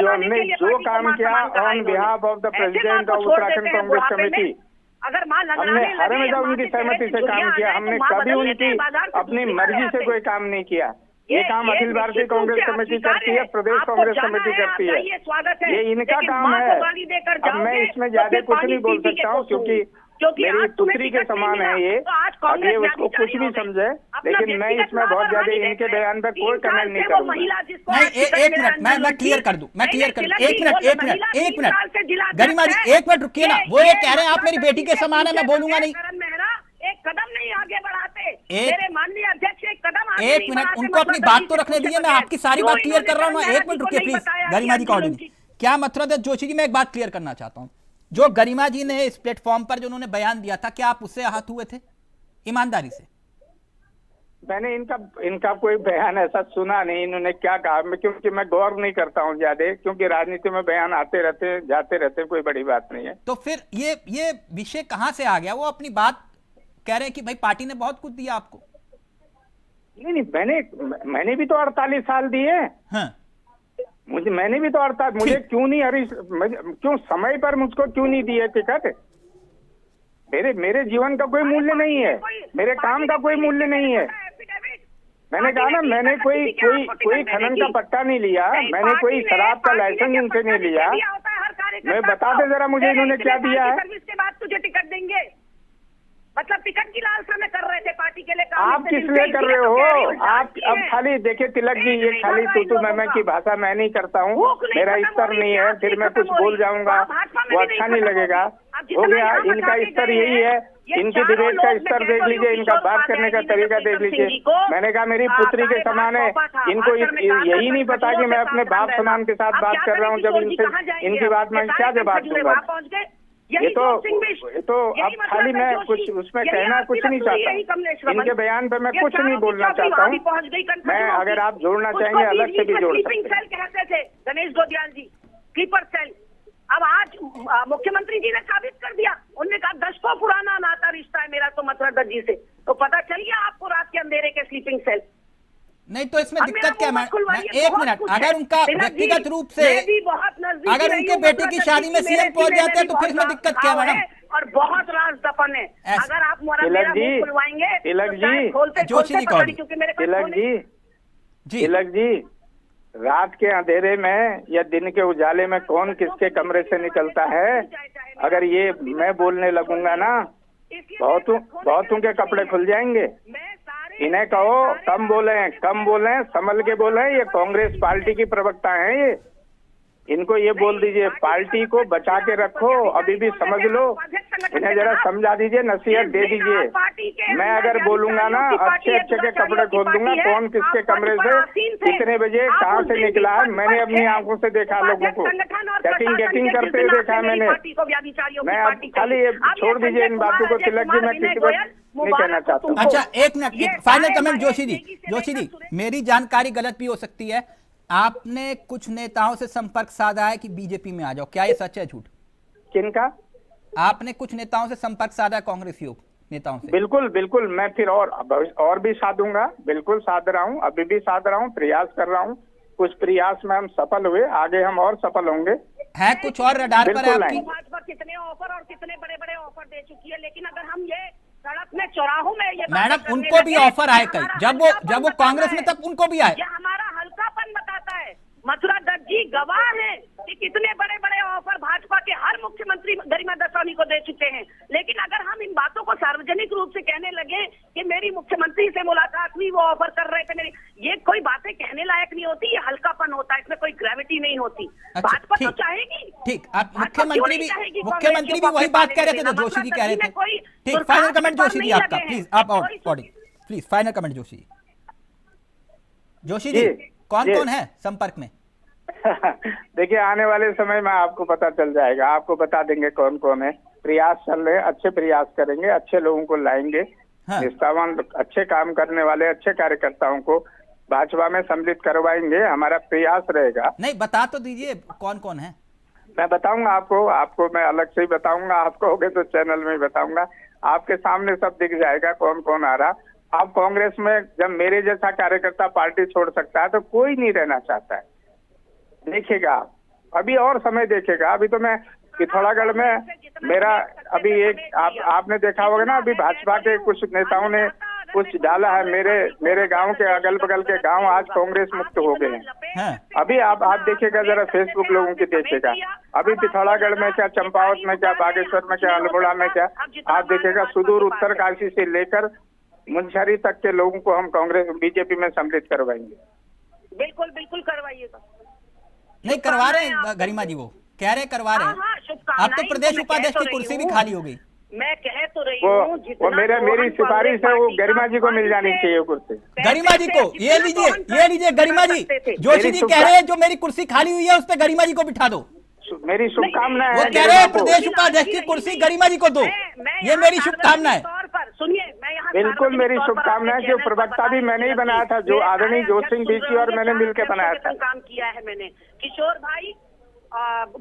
हमने जो काम किया on behalf of the president of Uttarakhand Congress committee, अगर मां हमने हर हमेशा उनकी सहमति से काम किया। हमने कभी उनकी अपनी मर्जी से कोई काम नहीं किया। ये काम अखिल भारतीय कांग्रेस कमेटी करती है, प्रदेश कांग्रेस कमेटी करती है, ये इनका काम है। अब मैं इसमें ज्यादा कुछ नहीं बोल सकता हूँ, क्योंकि मेरी पुत्री के समान है ये, अब ये उसको कुछ भी समझे, लेकिन मैं इसमें बहुत ज्यादा इनके बयान पर कोई कमेंट नहीं करूँगा। एक मिनट, मैं क्लियर कर दूं, एक मिनट गरिमा जी, एक मिनट रुकिए ना। वो ये कह रहे हैं आप मेरी बेटी के समान है, मैं बोलूंगा नहीं। एक कदम नहीं आगे बढ़ाते मेरे माननीय अध्यक्ष, एक कदम आगे एक मिनट, उनको अपनी बात तो रखने दीजिए। मैं आपकी सारी बात क्लियर कर रहा हूँ। एक मिनट रुकिए प्लीज, गरिमा जी कॉल जी। क्या मथुरा दत्त जोशी जी, मैं एक बात क्लियर करना चाहता हूँ। जो गरिमा जी ने इस प्लेटफॉर्म पर जो उन्होंने बयान दिया था, क्या आप उससे आहत हुए थे ईमानदारी से? मैंने इनका कोई बयान ऐसा सुना नहीं, इन्होंने क्या कहा, क्योंकि मैं गौर नहीं करता हूँ ज्यादा, क्योंकि राजनीति में बयान आते रहते जाते रहते, कोई बड़ी बात नहीं है। तो फिर ये विषय कहाँ से आ गया? वो अपनी बात कह रहे हैं कि भाई पार्टी ने बहुत कुछ दिया आपको। नहीं, मैंने भी तो 48 साल दिए। हाँ। मैंने भी तो 48, मुझे क्यों नहीं क्यों समय पर मुझको क्यों नहीं दिए टिकट? मेरे जीवन का कोई मूल्य नहीं है, मेरे काम का कोई मूल्य नहीं है। मैंने कहा ना, मैंने कोई खनन का पट्टा नहीं लिया, मैंने कोई शराब का लाइसेंस इनसे नहीं लिया। मैं बता दे जरा मुझे इन्होंने क्या दिया है। सर्विस के बाद तुझे टिकट देंगे, मतलब टिकट की लालसा में कर रहे थे पार्टी के लिए काम। आप किस लिए कर रहे हो? आप अब खाली देखिए तिलक जी, ये खाली तू मैं की भाषा मैं नहीं करता हूँ, मेरा स्तर नहीं है, फिर मैं कुछ बोल जाऊंगा वो अच्छा नहीं लगेगा। हो गया, इनका स्तर यही है, इनकी डिबेट का स्तर देख लीजिए, इनका बात करने का तरीका देख लीजिए। मैंने कहा मेरी पुत्री के समान है, इनको यही नहीं पता कि मैं अपने बाप समान के साथ बात कर रहा हूँ। जब इनकी बात में क्या जवाब दूंगा? ये तो अब खाली मैं कुछ उसमें कहना कुछ नहीं चाहता, इनके बयान पे मैं कुछ नहीं बोलना चाहता हूँ। मैं अगर आप जोड़ना चाहेंगे अलग से भी जोड़ सकते हैं। कहते थे गणेश गोदियाल जी, स्लीपर सेल। अब आज मुख्यमंत्री जी ने साबित कर दिया, उन्होंने कहा दशकों पुराना नाता रिश्ता है मेरा तो मथुरा दत्त जी से। तो पता चल गया आपको रात के अंधेरे के स्लीपिंग सेल। नहीं तो इसमें अब दिक्कत मेरा क्या मुंह है? मत खुलवाइए, एक बहुत मिनट, कुछ अगर है। उनका तिलक जी, व्यक्तिगत रूप से मैं भी बहुत नजदीकी अगर रही उनके हूँ, बेटे की मतलब शादी में मेरे सीएम पहुंच दिल में जाते हैं तो भी फिर इसमें बहुत दिक्कत क्या भाव मैडम? है और बहुत राज दफन है। ऐसे- अगर आप तिलक मेरा जी, मुंह खुलवाएंगे तिलक तो शायद जी, खोलते जोशी जी पता कौन? नहीं, क्योंकि मेरे पास तिलक फोन जी, जी तिलक जी, रात के अंधेरे में या दिन के उजाले में कौन किसके कमरे से निकलता है? अगर ये मैं बोलने लगूंगा ना, बहुतों के कपड़े खुल जाएंगे। इन्हें कहो कम बोलें, संभल के बोलें। ये कांग्रेस पार्टी की प्रवक्ता हैं ये, इनको ये बोल दीजिए पार्टी को बचा के रखो, अभी भी समझ लो। इन्हें जरा समझा दीजिए, नसीहत दे दीजिए। मैं अगर बोलूंगा ना, अच्छे के कपड़े खोल दूंगा, कौन किसके कमरे से कितने बजे कहाँ से निकला है मैंने अपनी आंखों से देखा। लोगों को चेकिंग करते हुए देखा है मैंने। मैं अब खाली ये छोड़ दीजिए इन बातों को तिलक जी, मैं किसी को नहीं कहना चाहता हूँ। अच्छा एक मिनट, एक फाइनल कमेंट जोशी जी, मेरी जानकारी गलत भी हो सकती है, आपने कुछ नेताओं से संपर्क साधा है कि बीजेपी में आ जाओ, क्या ये सच है झूठ? किनका? आपने कुछ नेताओं से संपर्क साधा है, कांग्रेसियों नेताओं से? बिल्कुल मैं फिर और भी साधूंगा, बिल्कुल साध रहा हूँ, अभी भी साध रहा हूँ, प्रयास कर रहा हूँ। कुछ प्रयास में हम सफल हुए, आगे हम और सफल होंगे। है कुछ और रडार पर है आपकी? भाजपा कितने ऑफर और कितने बड़े बड़े ऑफर दे चुकी है, लेकिन अगर हम ये सड़क में चौराहों में ये मैडम उनको भी ऑफर आए कई, जब वो कांग्रेस में तब उनको भी आए। ये हमारा हल्कापन बताता है। मथुरा दत्त जी गवाह हैं कि कितने बड़े बड़े ऑफर भाजपा के हर मुख्यमंत्री गरिमा दसानी को दे चुके हैं। लेकिन अगर हम इन बातों को सार्वजनिक रूप से कहने लगे कि मेरी मुख्यमंत्री से मुलाकात हुई, वो ऑफर कर रहे थे मेरी, ये कोई बातें कहने लायक नहीं होती, ये हल्कापन होता है, इसमें कोई ग्रेविटी नहीं होती। अच्छा, भाजपा तो ठीक, चाहेगी। ठीक, आप मुख्यमंत्री भी वही बात कह रहे थे तो जोशी जी कह रहे थे। ठीक, फाइनल कमेंट जोशी जी आपका, प्लीज आप please final comment Joshi ji, कौन है संपर्क में? देखिए आने वाले समय में आपको पता चल जाएगा, आपको बता देंगे कौन कौन है। प्रयास चल रहे, अच्छे प्रयास करेंगे, अच्छे लोगों को लाएंगे, निष्ठावान अच्छे काम करने वाले अच्छे कार्यकर्ताओं को भाजपा में सम्मिलित करवाएंगे, हमारा प्रयास रहेगा। नहीं बता तो दीजिए कौन कौन है। मैं बताऊंगा आपको मैं अलग से ही बताऊंगा, आप कहोगे तो चैनल में ही बताऊंगा, आपके सामने सब दिख जाएगा कौन कौन आ रहा। आप कांग्रेस में जब मेरे जैसा कार्यकर्ता पार्टी छोड़ सकता है तो कोई नहीं रहना चाहता है, देखिएगा अभी और समय देखेगा। अभी तो मैं पिथौरागढ़ में मेरा अभी एक आपने देखा होगा ना, अभी भाजपा के कुछ नेताओं ने कुछ डाला है, मेरे गांव के अगल बगल के गांव आज कांग्रेस मुक्त हो गए हैं। अभी आप देखिएगा जरा, फेसबुक लोगों की देखिएगा, अभी पिथौरागढ़ में क्या, चंपावत में क्या, बागेश्वर में क्या, अल्मोड़ा में क्या, आप देखिएगा सुदूर उत्तरकाशी से लेकर मुंशियारी तक के लोगों को हम कांग्रेस बीजेपी में सम्मिलित करवाएंगे। बिल्कुल करवाइएगा। नहीं करवा रहे हैं गरिमा जी, वो कह रहे करवा रहे हैं। अब तो प्रदेश उपाध्यक्ष की कुर्सी भी खाली हो गई। मैं कह तो रही हूँ वो मेरी सिफारिश है, वो गरिमा जी को मिल जानी चाहिए कुर्सी। गरिमा जी को ये लीजिए गरिमा जी, जोशी जी कह रहे हैं जो मेरी कुर्सी खाली हुई है उस पर गरिमा जी को बिठा दो। मेरी शुभकामनाएं। वो कह रहे हैं प्रदेश उपाध्यक्ष की कुर्सी गरिमा जी को दो, ये मेरी शुभकामना है। सुनिए, मैं यहाँ बिल्कुल मेरी शुभकामनाएं, जो प्रवक्ता भी मैंने ही बनाया था, जो आदरणीय जोशी सिंह बीसी और मैंने मिलकर बनाया था। काम किया है मैंने, किशोर भाई,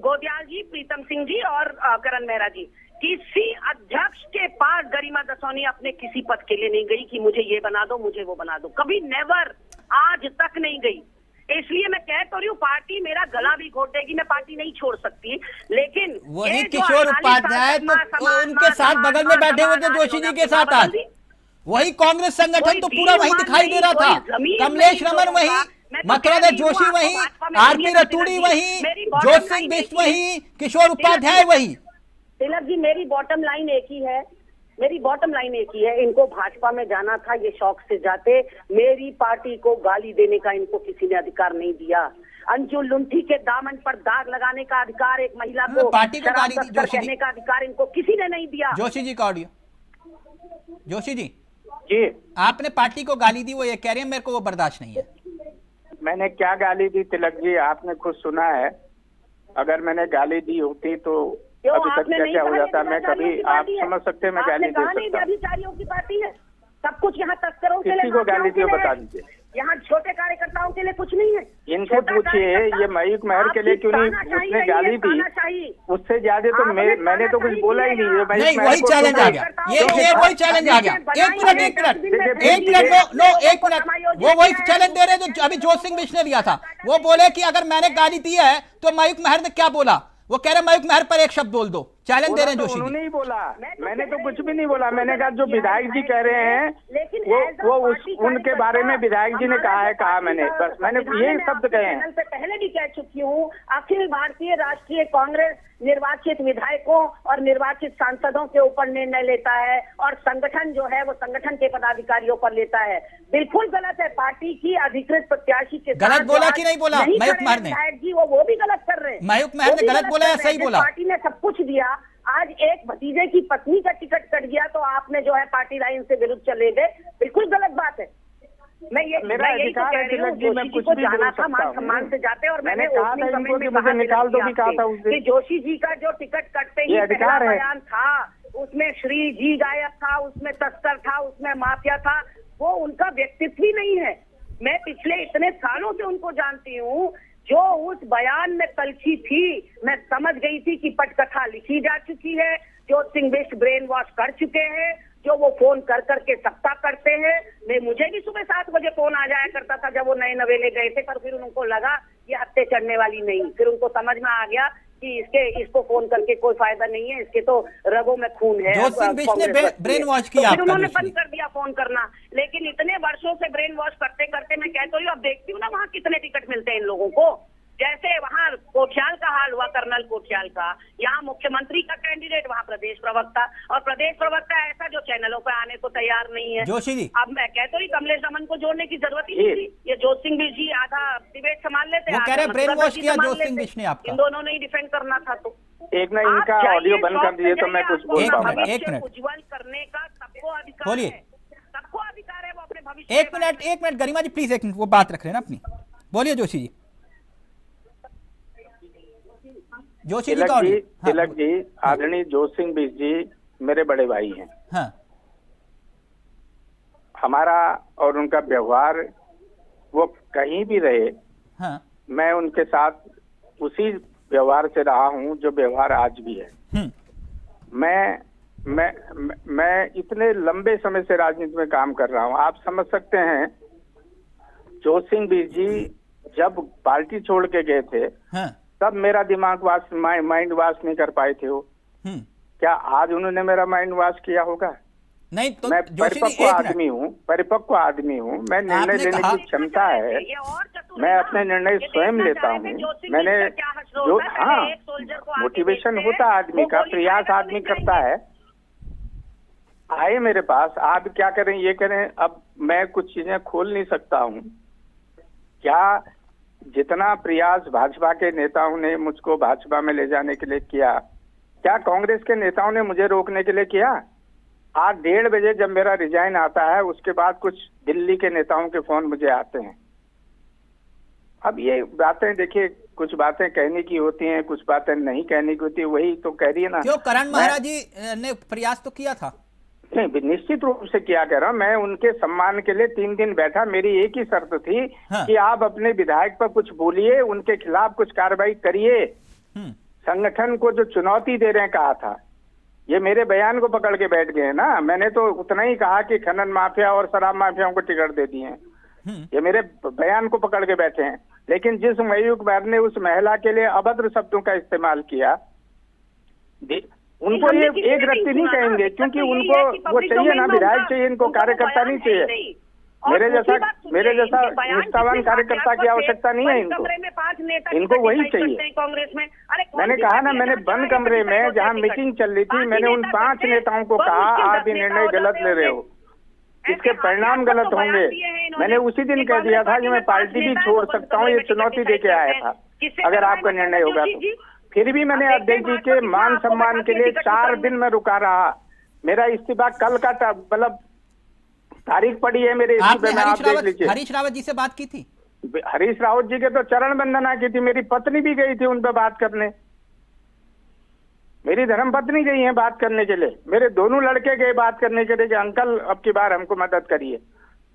गोदयाल जी, प्रीतम सिंह जी और करण मेहरा जी, किसी अध्यक्ष के पास गरिमा दसौनी अपने किसी पद के लिए नहीं गई कि मुझे ये बना दो, मुझे वो बना दो, कभी नेवर, आज तक नहीं गई। इसलिए मैं कह तो रही हूँ पार्टी मेरा गला भी घोट देगी, मैं पार्टी नहीं छोड़ सकती। लेकिन वही किशोर उपाध्याय तो उनके साथ बगल में बैठे हुए थे जोशी जी के साथ, आज वही कांग्रेस संगठन तो पूरा वही दिखाई दे रहा था। कमलेश रमन वही, मथुरा दत्त जोशी वही, आरती रतूड़ी वही, जोश सिंह बिष्ट वही, किशोर उपाध्याय वही। तिलक जी मेरी बॉटम लाइन एक ही है, इनको भाजपा में जाना था, ये शौक से जाते। मेरी पार्टी को गाली देने का इनको किसी ने अधिकार नहीं दिया। अंजू लुंठी के दामन पर दाग लगाने का अधिकार एक महिला को, पार्टी को गाली दी जोशी कहने का अधिकार इनको किसी ने नहीं दिया। जोशी जी का ऑडियो, जोशी जी आपने पार्टी को गाली दी, वो ये कह रहे हैं मेरे को वो बर्दाश्त नहीं है। मैंने क्या गाली दी तिलक जी, आपने खुद सुना है। अगर मैंने गाली दी होती तो अभी तक क्या हो जाता, मैं कभी, आप समझ सकते हैं मैं गाली दे सकता हूँ। अधिकारियों की पार्टी है, सब कुछ यहाँ तस्करों किसी को गाली दी बता दीजिए। यहाँ छोटे कार्यकर्ताओं के लिए कुछ नहीं है। इनसे पूछिए, ये मयूख महर के लिए क्यों नहीं उसने गाली दी? उससे ज्यादा तो मैंने तो कुछ बोला ही नहीं। नहीं, वही चैलेंज आ गया, ये वही चैलेंज आ गया। एक मिनट, वो वही चैलेंज दे रहे जो अभी जोश सिंह बिश्ट ने दिया था। वो बोले कि अगर मैंने गाली दी है तो मयूख महर ने क्या बोला, वो कह रहे मयूख महर पर एक शब्द बोल दो। चैलेंज दे रहे हैं जोशी जी। उन्होंने नहीं बोला, मैंने तो कुछ भी नहीं बोला। मैंने कहा जो विधायक जी कह रहे हैं वो उनके बारे में विधायक जी ने कहा मैंने, बस मैंने ये शब्द कहे हैं। से पहले भी कह चुकी हूँ, अखिल भारतीय राष्ट्रीय कांग्रेस निर्वाचित विधायकों और निर्वाचित सांसदों के ऊपर निर्णय लेता है और संगठन जो है वो संगठन के पदाधिकारियों पर लेता है। बिल्कुल गलत है, पार्टी की अधिकृत प्रत्याशी के गलत बोला कि नहीं बोला मयूख महर ने? विधायक जी वो भी गलत कर रहे हैं। मयूख महर ने गलत बोला या सही बोला? पार्टी ने सब कुछ दिया, आज एक भतीजे की पत्नी का टिकट कट गया तो आपने जो है पार्टी लाइन से विरुद्ध चले गए, बिल्कुल गलत बात है। मेरा अधिकार है तिलक जी, मैं कुछ भी बोल सकता हूं। सम्मान से जाते और मैंने कहा था इनको कि मुझे निकाल दो भी कहा था उस दिन। जोशी जी का जो टिकट कटते ही अधिकार है, बयान था उसमें श्री जी गायब था, उसमें तस्कर था, उसमें माफिया था। वो उनका व्यक्तित्व ही नहीं है। मैं पिछले इतने सालों से उनको जानती हूँ। जो उस बयान में तलखी थी, मैं समझ गई थी कि पटकथा लिखी जा चुकी है। जो सिंह बिश्ट ब्रेन वॉश कर चुके हैं, जो वो फोन कर करके सत्ता करते हैं। मुझे भी सुबह 7 बजे फोन आ जाया करता था जब वो नए नवेले गए थे, पर फिर उनको लगा ये हत्ते चढ़ने वाली नहीं। फिर उनको समझ में आ गया कि इसको फोन करके कोई फायदा नहीं है, इसके तो रगों में खून है। जोशी सिंह बिश्ट ने ब्रेन वॉश किया, फिर उन्होंने बंद कर दिया फोन करना। लेकिन इतने वर्षों से ब्रेन वॉश करते करते मैं कहती हूँ, अब देखती हूँ ना वहाँ कितने टिकट मिलते हैं इन लोगों को। जैसे वहाँ कोठियाल का हाल हुआ, कर्नल कोठियाल का, यहाँ मुख्यमंत्री का कैंडिडेट, वहाँ प्रदेश प्रवक्ता, और प्रदेश प्रवक्ता ऐसा जो चैनलों पे आने को तैयार नहीं है। जोशी जी, अब मैं कहता हूँ कमलेश रमन को जोड़ने की जरूरत ही नहीं थी। ये जोश सिंह बिश्ट जी आधा डिबेट संभाल लेते, वो कह रहे ब्रेन वॉश किया जोश सिंह बिश्ट ने आपका। इन दोनों ने ही डिफेंड करना था। तो एक ना इनका ऑडियो बंद कर दिए तो मैं कुछ बोल पाऊंगा। एक मिनट, उज्जवल करने का सबको अधिकार बोलिए। है, सबको अधिकार है वो अपने भविष्य। एक मिनट गरिमा जी प्लीज, एक मिनट, वो बात रख रहे हैं ना अपनी। बोलिए जोशी जी। जोशी जी, तिलक जी, आदरणीय जोश सिंह बिश्ट जी मेरे बड़े भाई हैं। हाँ। हमारा और उनका व्यवहार, वो कहीं भी रहे, हाँ। मैं उनके साथ उसी व्यवहार से रहा हूं जो व्यवहार आज भी है। मैं इतने लंबे समय से राजनीति में काम कर रहा हूं। आप समझ सकते हैं, जोश सिंह बिश्ट जी जब पार्टी छोड़ के गए थे, हाँ। तब मेरा दिमाग माइंड वॉश नहीं कर पाए थे वो। क्या आज उन्होंने मेरा माइंड वॉश किया होगा? नहीं। तो मैं परिपक्व आदमी हूँ, मैं निर्णय लेने की क्षमता है, मैं अपने निर्णय स्वयं लेता हूँ। मैंने जो मोटिवेशन होता आदमी का, प्रयास आदमी करता है। आए मेरे पास, आप क्या करें ये करें, अब मैं कुछ चीजें खोल नहीं सकता हूँ। क्या जितना प्रयास भाजपा के नेताओं ने मुझको भाजपा में ले जाने के लिए किया, क्या कांग्रेस के नेताओं ने मुझे रोकने के लिए किया? आज 1:30 बजे जब मेरा रिजाइन आता है, उसके बाद कुछ दिल्ली के नेताओं के फोन मुझे आते हैं। अब ये बातें देखिए, कुछ बातें कहने की होती हैं, कुछ बातें नहीं कहने की होती, वही तो कह रही है ना। क्यों करण महाराज जी ने प्रयास तो किया था? नहीं, निश्चित रूप से किया कह रहा हूं। मैं उनके सम्मान के लिए 3 दिन बैठा। मेरी एक ही शर्त थी, हाँ। कि आप अपने विधायक पर कुछ बोलिए, उनके खिलाफ कुछ कार्रवाई करिए। संगठन को जो चुनौती दे रहे हैं, कहा था। ये मेरे बयान को पकड़ के बैठ गए हैं ना। मैंने तो उतना ही कहा कि खनन माफिया और शराब माफियाओं को टिकट दे दिए हैं। ये मेरे बयान को पकड़ के बैठे हैं। लेकिन जिस मयूख महर ने उस महिला के लिए अभद्र शब्दों का इस्तेमाल किया, उनको ये एक रत्ती नहीं कहेंगे, क्योंकि उनको वो चाहिए ना, विधायक चाहिए, इनको कार्यकर्ता नहीं चाहिए। मेरे जैसा निष्ठावान कार्यकर्ता की आवश्यकता नहीं है इनको वही चाहिए। कांग्रेस में मैंने कहा ना, मैंने बंद कमरे में जहां मीटिंग चल रही थी, मैंने उन 5 नेताओं को कहा, आप ये निर्णय गलत ले रहे हो, इसके परिणाम गलत होंगे। मैंने उसी दिन कह दिया था कि मैं पार्टी भी छोड़ सकता हूँ, ये चुनौती दे के आया था, अगर आपका निर्णय होगा तो। फिर भी मैंने अध्यक्ष जी के मान सम्मान के लिए 4 दिन में रुका रहा। मेरा इस्तीफा कल का मतलब तारीख पड़ी है मेरे इस्तीफे में, आप देख लीजिए। हरीश रावत जी से बात की थी? हरीश रावत जी के तो चरण वंदना की थी, मेरी पत्नी भी गई थी उन पर बात करने, मेरी धर्मपत्नी गई है बात करने के लिए, मेरे दोनों लड़के गए बात करने के लिए कि अंकल अब की बार हमको मदद करिए।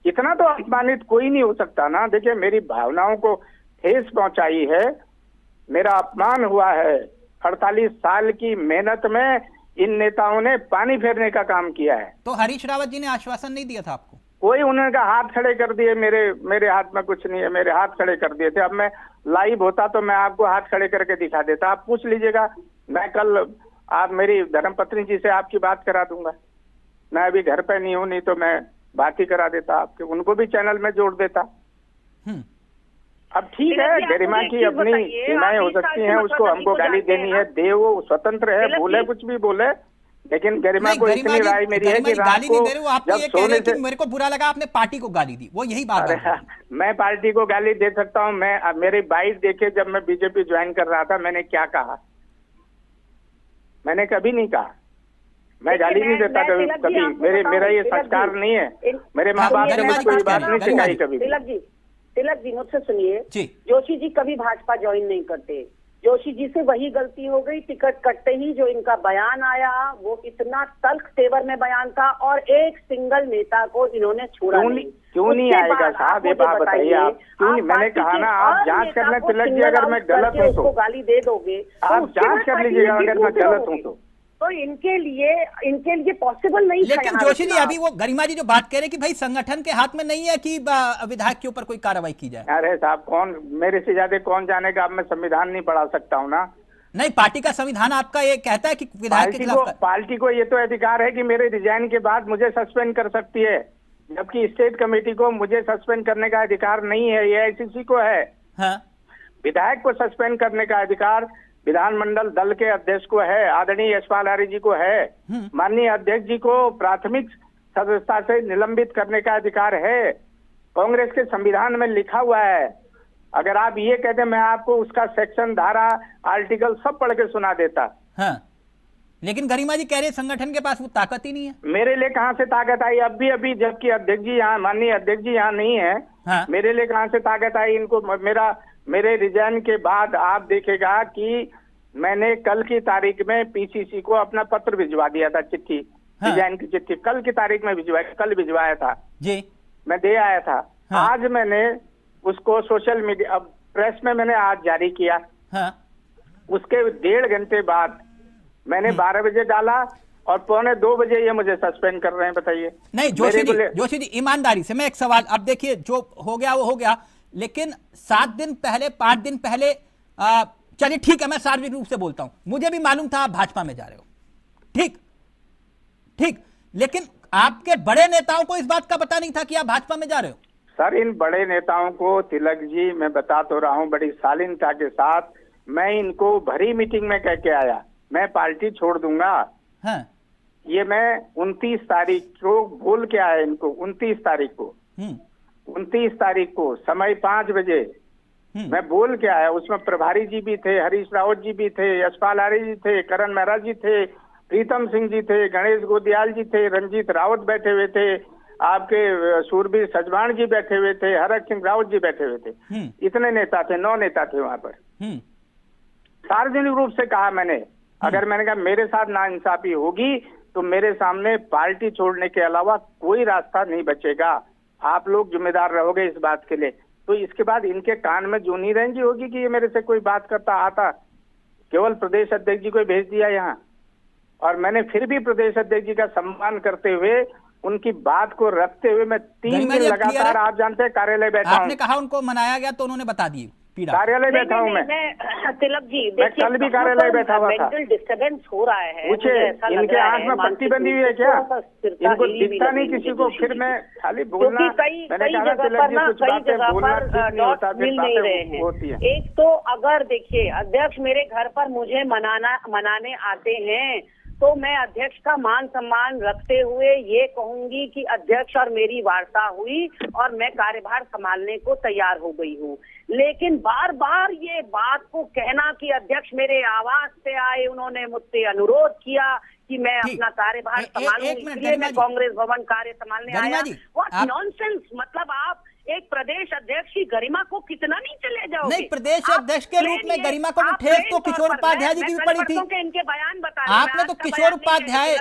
इतना तो अपमानित कोई नहीं हो सकता ना। देखिए, मेरी भावनाओं को ठेस पहुंचाई है, मेरा अपमान हुआ है। 48 साल की मेहनत में इन नेताओं ने पानी फेरने का काम किया है। तो हरीश रावत जी ने आश्वासन नहीं दिया था आपको? कोई उन्होंने हाथ खड़े कर दिए, मेरे हाथ में कुछ नहीं है, मेरे हाथ खड़े कर दिए थे। अब मैं लाइव होता तो मैं आपको हाथ खड़े करके दिखा देता, आप पूछ लीजिएगा। मैं कल आप मेरी धर्मपत्नी जी से आपकी बात करा दूंगा। मैं अभी घर पे नहीं हूं, नहीं तो मैं बात ही करा देता आपके, उनको भी चैनल में जोड़ देता। अब ठीक है, गरिमा की अपनी सीमाएं हो सकती हैं, उसको हमको गाली देनी है, दे, वो स्वतंत्र है, बोले कुछ भी बोले, लेकिन गरिमा को इतनी राय मेरी है कि रात को जब सोने से मेरे को बुरा लगा आपने पार्टी को गाली दी, वो यही बात है। मैं पार्टी को गाली दे सकता हूँ? मैं मेरी बाइट देखे, जब मैं बीजेपी ज्वाइन कर रहा था मैंने क्या कहा? मैंने कभी नहीं कहा, मैं गाली नहीं देता कभी। मेरा ये संस्कार नहीं है, मेरे माँ बाप ने मुझको ये बात नहीं सिखाई कभी। तिलक जी मुझसे सुनिए, जोशी जी कभी भाजपा ज्वाइन नहीं करते। जोशी जी से वही गलती हो गई, टिकट कटते ही जो इनका बयान आया वो इतना तल्ख तेवर में बयान था और एक सिंगल नेता को इन्होंने छोड़ा नहीं। क्यों नहीं आएगा साहब, ये बात बताइए आप। क्यों नहीं? मैंने कहा ना, आप जांच कर लें तिलक जी, अगर मैं गलत हूँ तो गाली दे दोगे, आप जांच कर लीजिएगा अगर मैं गलत हूँ तो इनके लिए पॉसिबल नहीं। लेकिन जोशी जी, अभी वो गरिमा जी जो बात कह रहे कि भाई संगठन के हाथ में नहीं है कि विधायक के ऊपर कोई कार्रवाई की जाए। अरे साहब, कौन मेरे से ज्यादा कौन जानेगा? अब मैं संविधान नहीं पढ़ा सकता हूँ ना। नहीं, पार्टी का संविधान आपका ये कहता है कि विधायक के खिलाफ पार्टी को ये तो अधिकार है कि मेरे रिजाइन के बाद मुझे सस्पेंड कर सकती है, जबकि स्टेट कमेटी को मुझे सस्पेंड करने का अधिकार नहीं है, ये AICC को है। विधायक को सस्पेंड करने का अधिकार विधानमंडल दल के अध्यक्ष को है, आदरणीय यशपाल आर्य जी को है। माननीय अध्यक्ष जी को प्राथमिक सदस्यता से निलंबित करने का अधिकार है, कांग्रेस के संविधान में लिखा हुआ है। अगर आप ये कहते, मैं आपको उसका सेक्शन, धारा, आर्टिकल सब पढ़ के सुना देता। लेकिन गरिमा जी कह रहे मेरे के पास वो ताकत ही नहीं है। मेरे लिए कहाँ से ताकत आई? अभी जबकि अध्यक्ष जी यहाँ, माननीय अध्यक्ष जी यहाँ नहीं है, मेरे लिए कहाँ से ताकत आई? इनको मेरे रिजाइन के बाद आप देखेगा कि मैंने कल की तारीख में PCC को अपना पत्र भिजवा दिया था, चिट्ठी, रिजाइन की चिट्ठी कल की तारीख में कल भिजवाया था जी, मैं दे आया था। आज मैंने उसको सोशल मीडिया, अब प्रेस में मैंने आज जारी किया। उसके 1.5 घंटे बाद मैंने 12 बजे डाला और 1:45 बजे ये मुझे सस्पेंड कर रहे हैं। बताइए। नहीं जोशी जी, ईमानदारी से मैं एक सवाल, अब देखिए जो हो गया वो हो गया, लेकिन 7 दिन पहले, 5 दिन पहले, चलिए ठीक है, मैं सार्वजनिक रूप से बोलता हूं, मुझे भी मालूम था आप भाजपा में जा रहे हो, ठीक, लेकिन आपके बड़े नेताओं को इस बात का पता नहीं था कि आप भाजपा में जा रहे हो। सर, इन बड़े नेताओं को तिलक जी मैं बता तो रहा हूं बड़ी शालीनता के साथ, मैं इनको भरी मीटिंग में कह के आया मैं पार्टी छोड़ दूंगा। ये मैं 29 तारीख को बोल के आया इनको, 29 तारीख को समय 5 बजे मैं बोल के आया। उसमें प्रभारी जी भी थे, हरीश रावत जी भी थे, यशपाल आर्य जी थे, करण मेहरा जी थे, प्रीतम सिंह जी थे, गणेश गोदियाल जी थे, रंजीत रावत बैठे हुए थे, आपके सूरबीर सजवाण जी बैठे हुए थे, हरक सिंह रावत जी बैठे हुए थे। इतने नेता थे, 9 नेता थे वहां पर। सार्वजनिक रूप से कहा मैंने, अगर मैंने कहा मेरे साथ नाइंसाफी होगी तो मेरे सामने पार्टी छोड़ने के अलावा कोई रास्ता नहीं बचेगा, आप लोग जिम्मेदार रहोगे इस बात के लिए। तो इसके बाद इनके कान में जूं नहीं रहेंगी होगी कि ये मेरे से कोई बात करता आता। केवल प्रदेश अध्यक्ष जी को भेज दिया यहाँ, और मैंने फिर भी प्रदेश अध्यक्ष जी का सम्मान करते हुए, उनकी बात को रखते हुए मैं 3 दिन लगातार, आप जानते हैं, कार्यालय बैठा हूं। आपने कहा उनको मनाया गया तो उन्होंने बता दिए, कार्यालय बैठा हूँ मैं। तिलक जी, मैं कल भी कार्यालय बैठा हुआ था। मेंटल डिस्टर्बेंस हो रहा है, पूछे इनके आंख में पट्टी बंधी हुई है क्या? इनको दिखता नहीं किसी को? फिर मैं खाली बोलना, मैंने कहा तिलक जी कुछ बातें बोलना ठीक नहीं होता, फिर बातें होती है। एक तो अगर देखिए, अध्यक्ष मेरे घर पर मुझे मनाने आते हैं तो मैं अध्यक्ष का मान सम्मान रखते हुए ये कहूंगी कि अध्यक्ष और मेरी वार्ता हुई और मैं कार्यभार संभालने को तैयार हो गई हूँ। लेकिन बार बार ये बात को कहना कि अध्यक्ष मेरे आवाज से आए, उन्होंने मुझसे अनुरोध किया कि मैं अपना कार्यभार संभालूं, इसलिए मैं कांग्रेस भवन कार्य संभालने आया। What nonsense! मतलब आप एक प्रदेश अध्यक्ष की गरिमा को कितना नीचे ले जाओगे? नहीं, प्रदेश अध्यक्ष के रूप में गरिमा को ठेस तो किशोर उपाध्याय जी की भी पड़ी थी। इनके बयान बता, आपने तो किशोर उपाध्याय,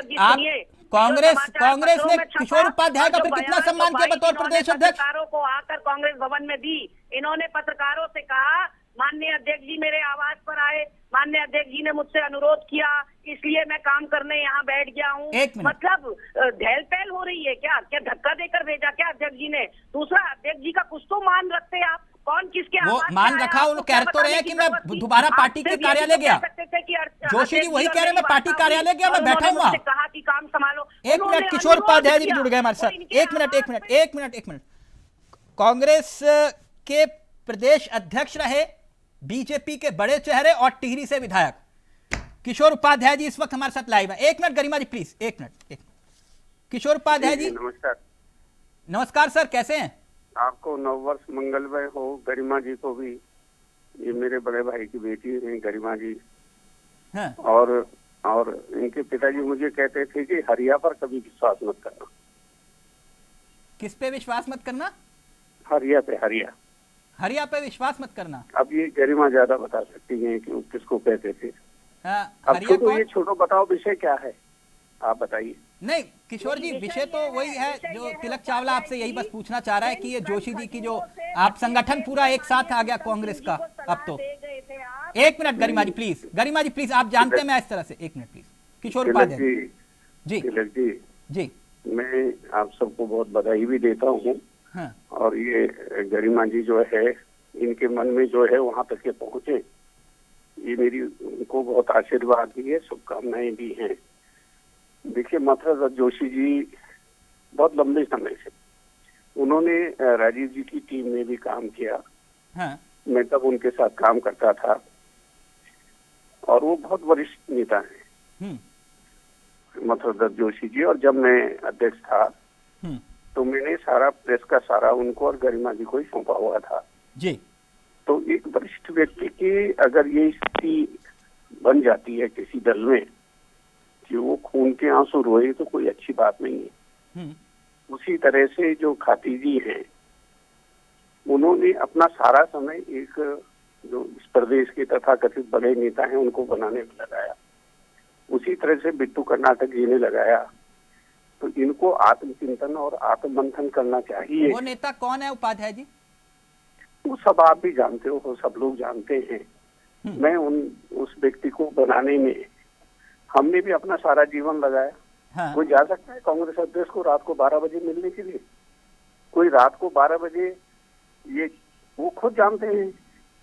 कांग्रेस ने किशोर उपाध्याय का फिर कितना सम्मान किया बतौर प्रदेश अध्यक्ष? पत्रकारों को आकर कांग्रेस भवन में दी। इन्होंने पत्रकारों से कहा माननीय अध्यक्ष जी मेरे आवाज पर आए, माननीय अध्यक्ष जी ने मुझसे अनुरोध किया, इसलिए मैं काम करने यहाँ बैठ गया हूँ। मतलब ढेल पहल हो रही है क्या? क्या धक्का देकर भेजा क्या अध्यक्ष जी ने? दूसरा, अध्यक्ष जी का कुछ तो मान रखते आप। कौन किसके वो मान रखा, उन्होंने कह तो रहे हैं कि मैं दोबारा पार्टी के कार्यालय गया। जोशी जी वही कह रहे हैं मैं पार्टी कार्यालय गया, मैं बैठा हुआ। कहा कि काम संभालो। एक मिनट, किशोर उपाध्याय जी जुड़ गए हमारे साथ। एक मिनट। कांग्रेस के प्रदेश अध्यक्ष रहे, बीजेपी के बड़े चेहरे और टिहरी से विधायक किशोर उपाध्याय जी इस वक्त हमारे साथ लाइव है। एक मिनट गरिमा जी प्लीज, एक मिनट। किशोर उपाध्याय जी नमस्कार। नमस्कार सर, कैसे हैं? आपको नववर्ष मंगलमय हो। गरिमा जी को भी, ये मेरे बड़े भाई की बेटी हैं गरिमा जी। हाँ। और इनके पिताजी मुझे कहते थे कि हरिया पर कभी विश्वास मत करना। किस पे विश्वास मत करना? हरिया पे, हरिया पे विश्वास मत करना। अब ये गरिमा ज्यादा बता सकती हैं कि किसको कहते थे। अब छोटो बताओ विषय क्या है, आप बताइए। नहीं किशोर जी, विषय तो वही है जो तिलक चावला आपसे यही बस पूछना चाह रहा है कि ये जोशी जी की जो आप संगठन पूरा एक साथ आ गया कांग्रेस का अब तो। एक मिनट गरिमा जी प्लीज, आप जानते हैं मैं इस तरह से। एक मिनट प्लीज किशोर उपाध्याय जी। तिलक जी, मैं आप सबको बहुत बधाई भी देता हूँ। हाँ। और ये गरिमा जी जो है, इनके मन में जो है वहां तक के पहुंचे, ये मेरी उनको बहुत आशीर्वाद भी है, शुभकामनाएं भी हैं। देखिए मथुरा जोशी जी बहुत लंबे समय से उन्होंने राजीव जी की टीम में भी काम किया। हाँ। मैं तब उनके साथ काम करता था और वो बहुत वरिष्ठ नेता हैं मथुरा जोशी जी। और जब मैं अध्यक्ष था तो मैंने सारा प्रेस का सारा उनको और गरिमा जी को ही सौंपा हुआ था जी। तो एक वरिष्ठ व्यक्ति की अगर ये स्थिति बन जाती है किसी दल में कि वो खून के आंसू रोए तो कोई अच्छी बात नहीं है। उसी तरह से जो खाती जी हैं, उन्होंने अपना सारा समय एक जो इस प्रदेश के तथाकथित बड़े नेता हैं उनको बनाने में लगाया। उसी तरह से बिट्टू कर्नाटक जी ने लगाया। तो इनको आत्मचिंतन और आत्ममंथन करना चाहिए। वो नेता कौन है उपाध्याय जी? वो सब आप भी जानते हो, सब लोग जानते हैं। मैं उस व्यक्ति को बनाने में हमने भी अपना सारा जीवन लगाया। हाँ। कोई जा सकता है कांग्रेस अध्यक्ष को रात को 12 बजे मिलने के लिए? कोई रात को 12 बजे, ये वो खुद जानते हैं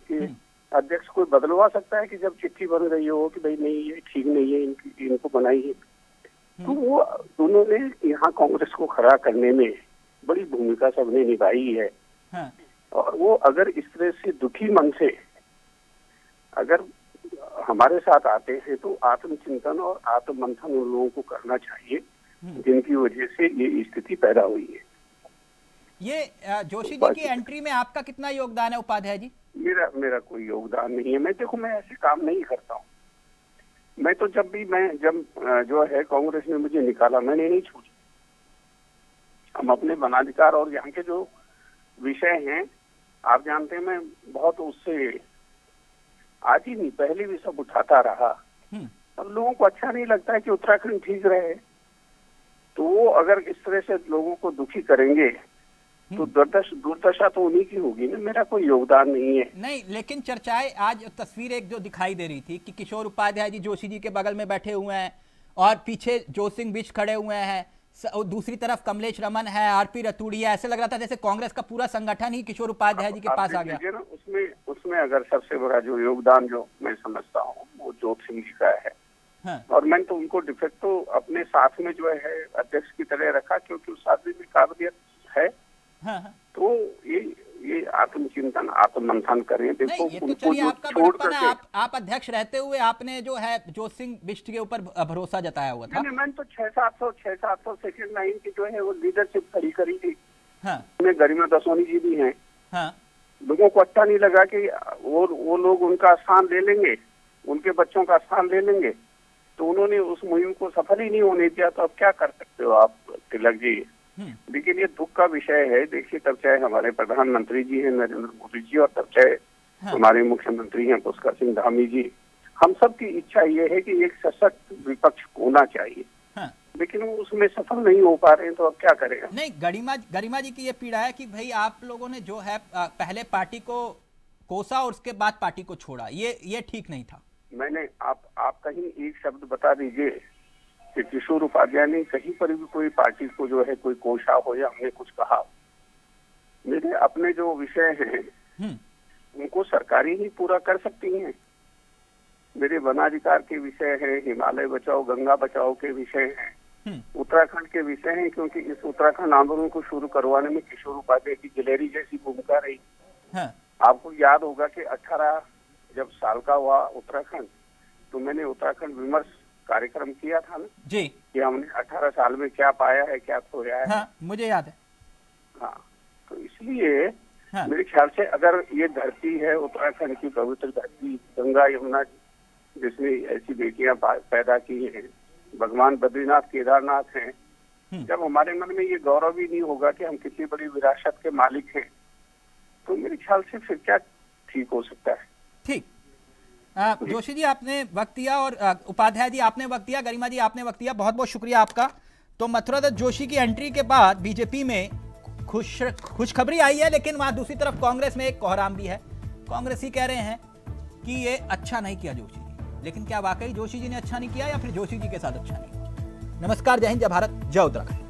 कि अध्यक्ष कोई बदलवा सकता है कि जब चिट्ठी बन रही हो कि भाई नहीं ये ठीक नहीं है, इनको बनाइए। तो वो उन्होंने यहाँ कांग्रेस को खड़ा करने में बड़ी भूमिका सबने निभाई है। हाँ। और वो अगर इस तरह से दुखी मन से अगर हमारे साथ आते हैं तो आत्मचिंतन और आत्ममंथन उन लोगों को करना चाहिए जिनकी वजह से ये स्थिति पैदा हुई है। ये जोशी जी की एंट्री में आपका कितना योगदान है उपाध्याय जी? मेरा कोई योगदान नहीं है। मैं ऐसे काम नहीं करता हूँ। मैं तो जब जो है कांग्रेस ने मुझे निकाला, मैंने नहीं छोड़ी। हम अपने वनाधिकार और यहाँ के जो विषय हैं आप जानते हैं, मैं बहुत उससे आज ही नहीं पहले भी सब उठाता रहा। अब लोगों को अच्छा नहीं लगता है कि उत्तराखंड ठीक रहे, तो वो अगर इस तरह से लोगों को दुखी करेंगे तो दुर्दशा तो उन्हीं की होगी ना, मेरा कोई योगदान नहीं है। नहीं, लेकिन चर्चाएं आज तस्वीर एक जो दिखाई दे रही थी कि किशोर उपाध्याय जी जोशी जी के बगल में बैठे हुए हैं और पीछे जोसिंग बिष्ट खड़े हुए हैं, दूसरी तरफ कमलेश रमन है, आरपी रतूड़ी है। ऐसे लग रहा था जैसे कांग्रेस का पूरा संगठन ही किशोर उपाध्याय जी के पास आ गया ना। उसमें अगर सबसे बड़ा जो योगदान जो मैं समझता हूँ वो जोत सिंह जी का है। हाँ। और मैंने तो उनको डिफेक्टो अपने साथ में जो है अध्यक्ष की तरह रखा क्योंकि उस आदमी में काबिलियत है। हाँ। तो ये आत्मचिंतन आत्ममंथन करें। देखो ये तो चलिए आपका बड़प्पन है, आप अध्यक्ष रहते हुए आपने जो है जोत सिंह बिष्ट के ऊपर भरोसा जताया हुआ था। मैंने तो 600-700 सेकंड लाइन की जो है वो लीडरशिप खड़ी करी थी। हाँ। उसमें गरिमा दसोनी जी भी हैं। हाँ। लोगों को अच्छा नहीं लगा कि वो लोग उनका स्थान ले लेंगे, उनके बच्चों का स्थान ले लेंगे, तो उन्होंने उस मुहिम को सफल ही नहीं होने दिया। तो अब क्या कर सकते हो आप तिलक जी? लेकिन ये दुख का विषय है। देखिए, तब चाहे हमारे प्रधानमंत्री जी हैं नरेंद्र मोदी जी और तब चाहे हमारे मुख्यमंत्री हैं पुष्कर सिंह धामी जी, हम सब की इच्छा ये है कि एक सशक्त विपक्ष होना चाहिए। लेकिन वो उसमें सफल नहीं हो पा रहे हैं, तो अब क्या करेगा। नहीं, गरिमा जी की ये पीड़ा है कि भाई आप लोगों ने जो है पहले पार्टी को कोसा और उसके बाद पार्टी को छोड़ा, ये ठीक नहीं था। मैंने आप कहीं एक शब्द बता दीजिए कि किशोर उपाध्याय ने कहीं पर भी कोई पार्टी को जो है कोई कोशा हो या हमने कुछ कहा। मेरे अपने जो विषय हैं उनको सरकारी ही पूरा कर सकती हैं। मेरे वनाधिकार के विषय हैं, हिमालय बचाओ गंगा बचाओ के विषय हैं, उत्तराखंड के विषय हैं, क्योंकि इस उत्तराखंड आंदोलन को शुरू करवाने में किशोर उपाध्याय की गिलहरी जैसी भूमिका रही। आपको याद होगा कि 18 जब साल का हुआ उत्तराखंड, तो मैंने उत्तराखंड विमर्श कार्यक्रम किया था ना जी, कि हमने 18 साल में क्या पाया है, क्या खोया है। हाँ, मुझे याद है। हाँ, तो इसलिए मेरे ख्याल से अगर ये धरती है उत्तराखंड की पवित्र धरती, गंगा यमुना जिसने ऐसी बेटियां पैदा की हैं, भगवान बद्रीनाथ केदारनाथ हैं, जब हमारे मन में ये गौरव ही नहीं होगा कि हम कितनी बड़ी विरासत के मालिक हैं, तो मेरे ख्याल से फिर क्या ठीक हो सकता है। ठीक, जोशी जी आपने वक्त दिया और उपाध्याय जी आपने वक्त दिया, गरिमा जी आपने वक्त दिया, बहुत बहुत शुक्रिया आपका। तो मथुरा दत्त जोशी की एंट्री के बाद बीजेपी में खुशखबरी आई है, लेकिन वहां दूसरी तरफ कांग्रेस में एक कोहराम भी है। कांग्रेसी कह रहे हैं कि ये अच्छा नहीं किया जोशी जी, लेकिन क्या वाकई जोशी जी ने अच्छा नहीं किया या फिर जोशी जी के साथ अच्छा नहीं? नमस्कार, जय हिंद, जय भारत, जय उत्तराखंड।